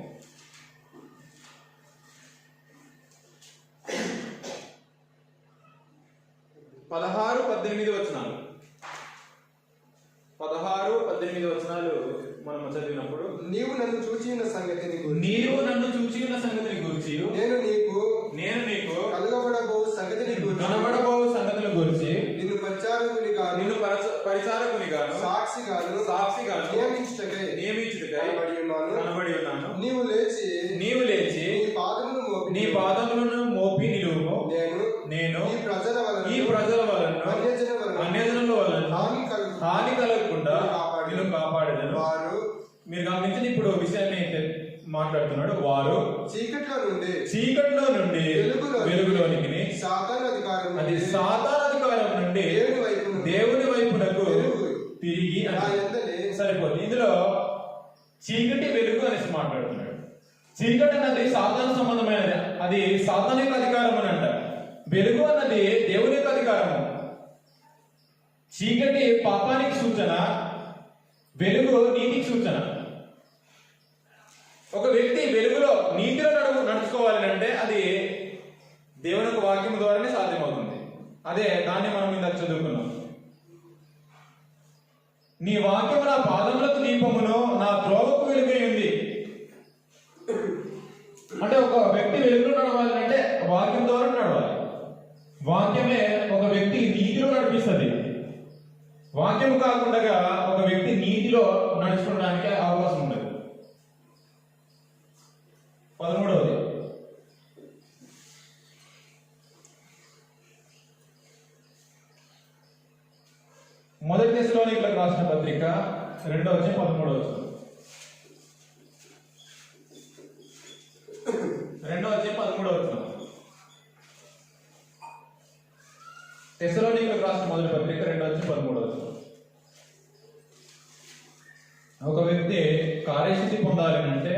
16-18 వచనాలు. 16-18 వచనాలు మనం చదివినప్పుడు, నీవు నన్ను చూచి ఉన్న సంగతిని గురించి నేను నీకు కనబడబోవు సంగతిని గురించి నిన్ను పరిచారకుని గాను సాక్షిగాను నియమించుటకై కనబడి ఉన్నాను. నీవు లేచి నీ పాదములను మోపి నిలువుము. నేను ఈ ప్రజల వలన అన్యజనుల వలన హాని కలగకుండా నిన్ను కాపాడేదను. మీరు గమనించండి, ఇప్పుడు విషయాన్ని మాట్లాడుతున్నాడు. వారు చీకట్లో నుండి వెలుగులోనికి, అది సాతాను అధికారం నుండి దేవుని వైపునకు తిరిగి సరిపోతుంది. ఇందులో చీకటి వెలుగు అనేసి మాట్లాడుతున్నాడు. చీకటి అన్నది సాతాను సంబంధమైనది, అది సాతాను యొక్క అధికారం అని అంటారు. వెలుగు అన్నది దేవుని యొక్క అధికారము. చీకటి పాపానికి సూచన, వెలుగు నీతికి సూచన. ఒక వ్యక్తి వెలుగులో నీతిలో నడుచుకోవాలని అంటే అది దేవుని యొక్క వాక్యం ద్వారానే సాధ్యమవుతుంది. అదే దాన్ని మనం ఇందాక చదువుకున్నాం. నీ వాక్యము నా పాదములకు దీపమును నా త్రోవకు వెలుగై ఉంది. అంటే ఒక వ్యక్తి వెలుగులో నడవాలి అంటే వాక్యం ద్వారా నడవాలి. వాక్యమే ఒక వ్యక్తి నీతిలో నడిపిస్తుంది. వాక్యం కాకుండా ఒక వ్యక్తి నీతిలో నడుచుకోవడానికి అవకాశం ఉండదు. 13వది, మొదటి దశలోనికులకు రాసిన పత్రిక 2వ అధ్యాయం 13వ వచనం. 2వ అధ్యాయం 13వ వచనం. తెస్సలోనికులకు రాసిన మొదటి పత్రిక 2వ అధ్యాయం 13వ వచనం. ఒక వ్యక్తి కార్యసిద్ధి పొందాలి అంటే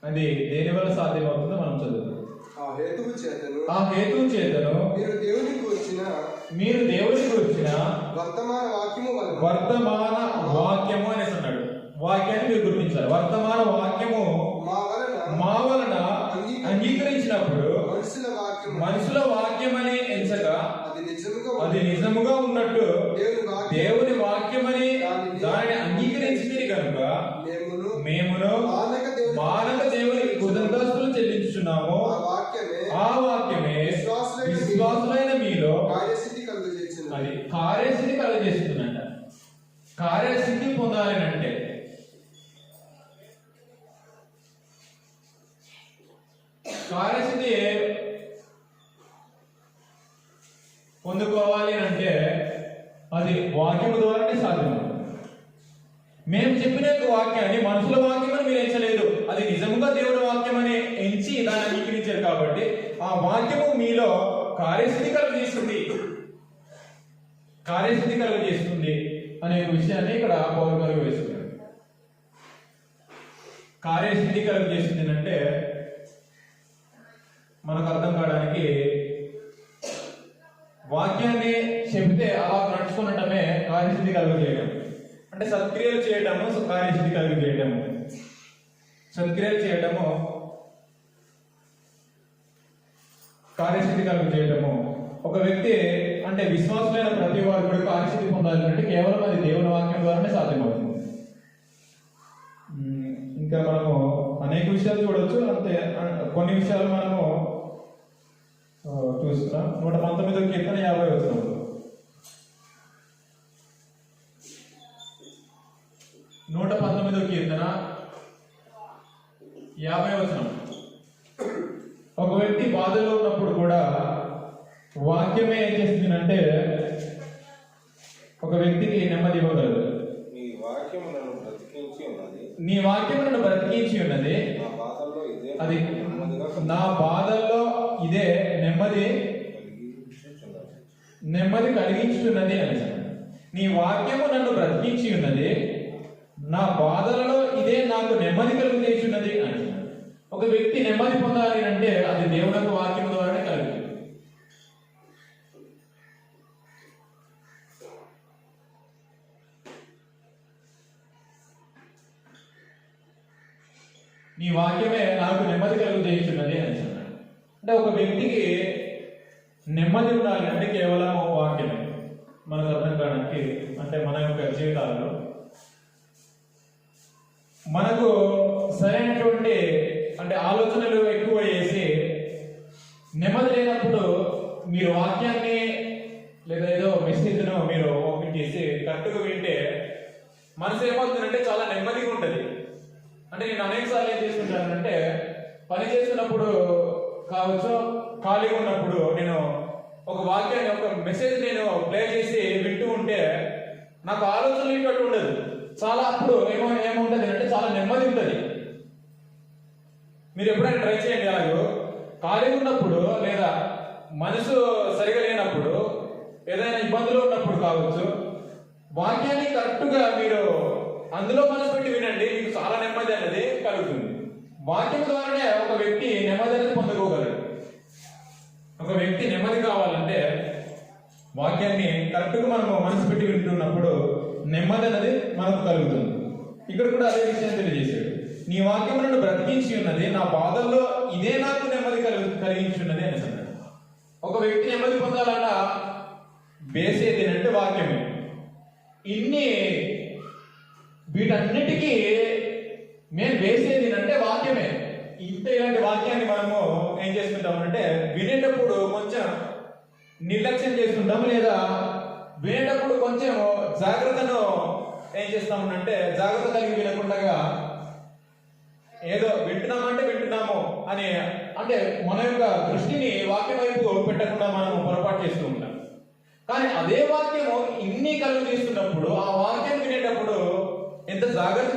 అది దేని వల్ల సాధ్యమవుతుందో మనం చదువుతాం. ఆ హేతువు చేతను మీరు దేవుని గురించిన వర్తమాన వాక్యము అనేసి అన్నాడు. వాక్యాన్ని మీరు గుర్తించాలి. వర్తమాన వాక్యము మా వలన అంగీకరించినప్పుడు మనుషుల వాక్యమని ఎంచగా అది నిజముగా ఉన్నట్టు దేవుని వాక్యమని దానిని అంగీకరించింది కనుక మేమును మానక దేవునికి కృతజ్ఞతలు చెల్లించుచున్నాము. ఆ వాక్యమే విశ్వాసులైన మీలో అది కార్యసిద్ధి కలుగజేస్తుందంట. కార్యసిద్ధి పొందాలి అంటే కార్యసిద్ధి పొందుకోవాలి అంటే అది వాక్యము ద్వారానే సాధ్యం. మేము చెప్పిన వాక్యాన్ని మనుషుల వాక్యం అని మీరు ఎంచలేదు, అది నిజముగా దేవుడి వాక్యం అని ఎంచి దాన్ని అంగీకరించారు కాబట్టి ఆ వాక్యము మీలో కార్యసిద్ధి కలుగజేస్తుంది, కార్యసిద్ధి కలుగజేస్తుంది అనే విషయాన్ని ఇక్కడ పౌలు గారు వేస్తున్నారు. కార్యసిద్ధి కలుగజేస్తుంది అంటే మనకు అర్థం కావడానికి వాక్యాన్ని చెబితే అలా నడుచుకునటమే కార్యసిద్ధి కలుగజేయడం. అంటే సత్క్రియలు చేయటము కార్యసిద్ధి కలుగజేయటము, సత్క్రియలు చేయటము కార్యసిద్ధి కలుగజేయటము. ఒక వ్యక్తి అంటే విశ్వాసులైన ప్రతి వారు కూడా కార్యసిద్ధి పొందాలంటే కేవలం అది దేవుని వాక్యం ద్వారానే సాధ్యమవుతుంది. ఇంకా మనము అనేక విషయాలు చూడొచ్చు, అంతే కొన్ని విషయాలు మనము చూస్తున్నాం. 119వ కీర్తన 50వ వచనం. కీర్తన 50వ వచనం. ఒక వ్యక్తి బాధలో ఉన్నప్పుడు కూడా వాక్యమే ఏం చేస్తుంది అంటే ఒక వ్యక్తికి నెమ్మది ఇవ్వగలదు. నీ వాక్యము నన్ను బ్రతికించి ఉన్నది, నీ వాక్యము నన్ను బ్రతికించి ఉన్నది, నా బాధల్లో ఇదే అది నెమ్మదిగా నా బాధల్లో ఇదే నెమ్మది కలిగించుతున్నది అని. నీ వాక్యము నన్ను బ్రతికించి ఉన్నది, నా బాధలలో ఇదే నాకు నెమ్మది కలుగజేస్తున్నది అని. ఒక వ్యక్తి నెమ్మది పొందాలి అంటే అది దేవుని యొక్క వాక్యం ద్వారానే కలుగుతుంది. నీ వాక్యమే నాకు నెమ్మది కలుగజేస్తున్నది అని అన్నాడు. అంటే ఒక వ్యక్తికి నెమ్మది ఉండాలి అంటే కేవలం వాక్యమే. మనకు అర్థం కావడానికి అంటే మన యొక్క జీవితాల్లో మనకు సరైనటువంటి అంటే ఆలోచనలు ఎక్కువ చేసి నెమ్మది లేనప్పుడు మీరు వాక్యాన్ని లేదా ఏదో మెసేజ్ను మీరు ఓపెన్ చేసి కరెక్ట్గా వింటే మనసు ఏమవుతుందంటే చాలా నెమ్మదిగా ఉంటుంది. అంటే నేను అనేక సార్లు ఏం చేసుకుంటానంటే పని చేస్తున్నప్పుడు కావచ్చు, ఖాళీగా ఉన్నప్పుడు నేను ఒక వాక్యాన్ని ఒక మెసేజ్ నేను ప్లే చేసి వింటూ ఉంటే నాకు ఆలోచనలు ఇంకట్టు ఉండదు. చాలా అప్పుడు ఏముంటుంది అంటే చాలా నెమ్మది ఉంటుంది. మీరు ఎప్పుడైనా ట్రై చేయండి. అలాగే ఖాళీగా ఉన్నప్పుడు లేదా మనసు సరిగా లేనప్పుడు ఏదైనా ఇబ్బందులు ఉన్నప్పుడు కావచ్చు, వాక్యాన్ని కరెక్ట్గా మీరు అందులో మనసు పెట్టి వినండి, మీకు చాలా నెమ్మది అనేది కలుగుతుంది. వాక్యం ద్వారానే ఒక వ్యక్తి నెమ్మది అనేది పొందుకోగలడు. ఒక వ్యక్తి నెమ్మది కావాలంటే వాక్యాన్ని కరెక్ట్గా మనము మనసు పెట్టి వింటున్నప్పుడు నెమ్మది అనేది మనకు కలుగుతుంది. ఇక్కడ కూడా అదే విషయం తెలియజేశాడు. నీ వాక్యం నన్ను బ్రతికించి ఉన్నది, నా బాధల్లో ఇదే నాకు నెమ్మది కలిగించి ఉన్నది అని అన్నాడు. ఒక వ్యక్తి నెమ్మది పొందాలన్నా బేస్ ఏదేనంటే వాక్యమే. వీటన్నిటికీ మేము వేసేది అంటే వాక్యమే. ఇలాంటి వాక్యాన్ని మనము ఏం చేసుకుంటామంటే వినేటప్పుడు కొంచెం నిర్లక్ష్యం చేస్తుంటాము, లేదా వినేటప్పుడు కొంచెం జాగ్రత్తను ఏం చేస్తామంటే జాగ్రత్త కలిగి వినకుండా ఏదో వింటున్నామంటే వింటున్నాము అని అంటే మన యొక్క దృష్టిని వాక్యం వైపు పెట్టకుండా మనం పొరపాటు చేస్తూ ఉంటాం. కానీ అదే వాక్యము ఇన్ని కలుగు చేస్తున్నప్పుడు ఆ వాక్యం వినేటప్పుడు ఎంత జాగ్రత్త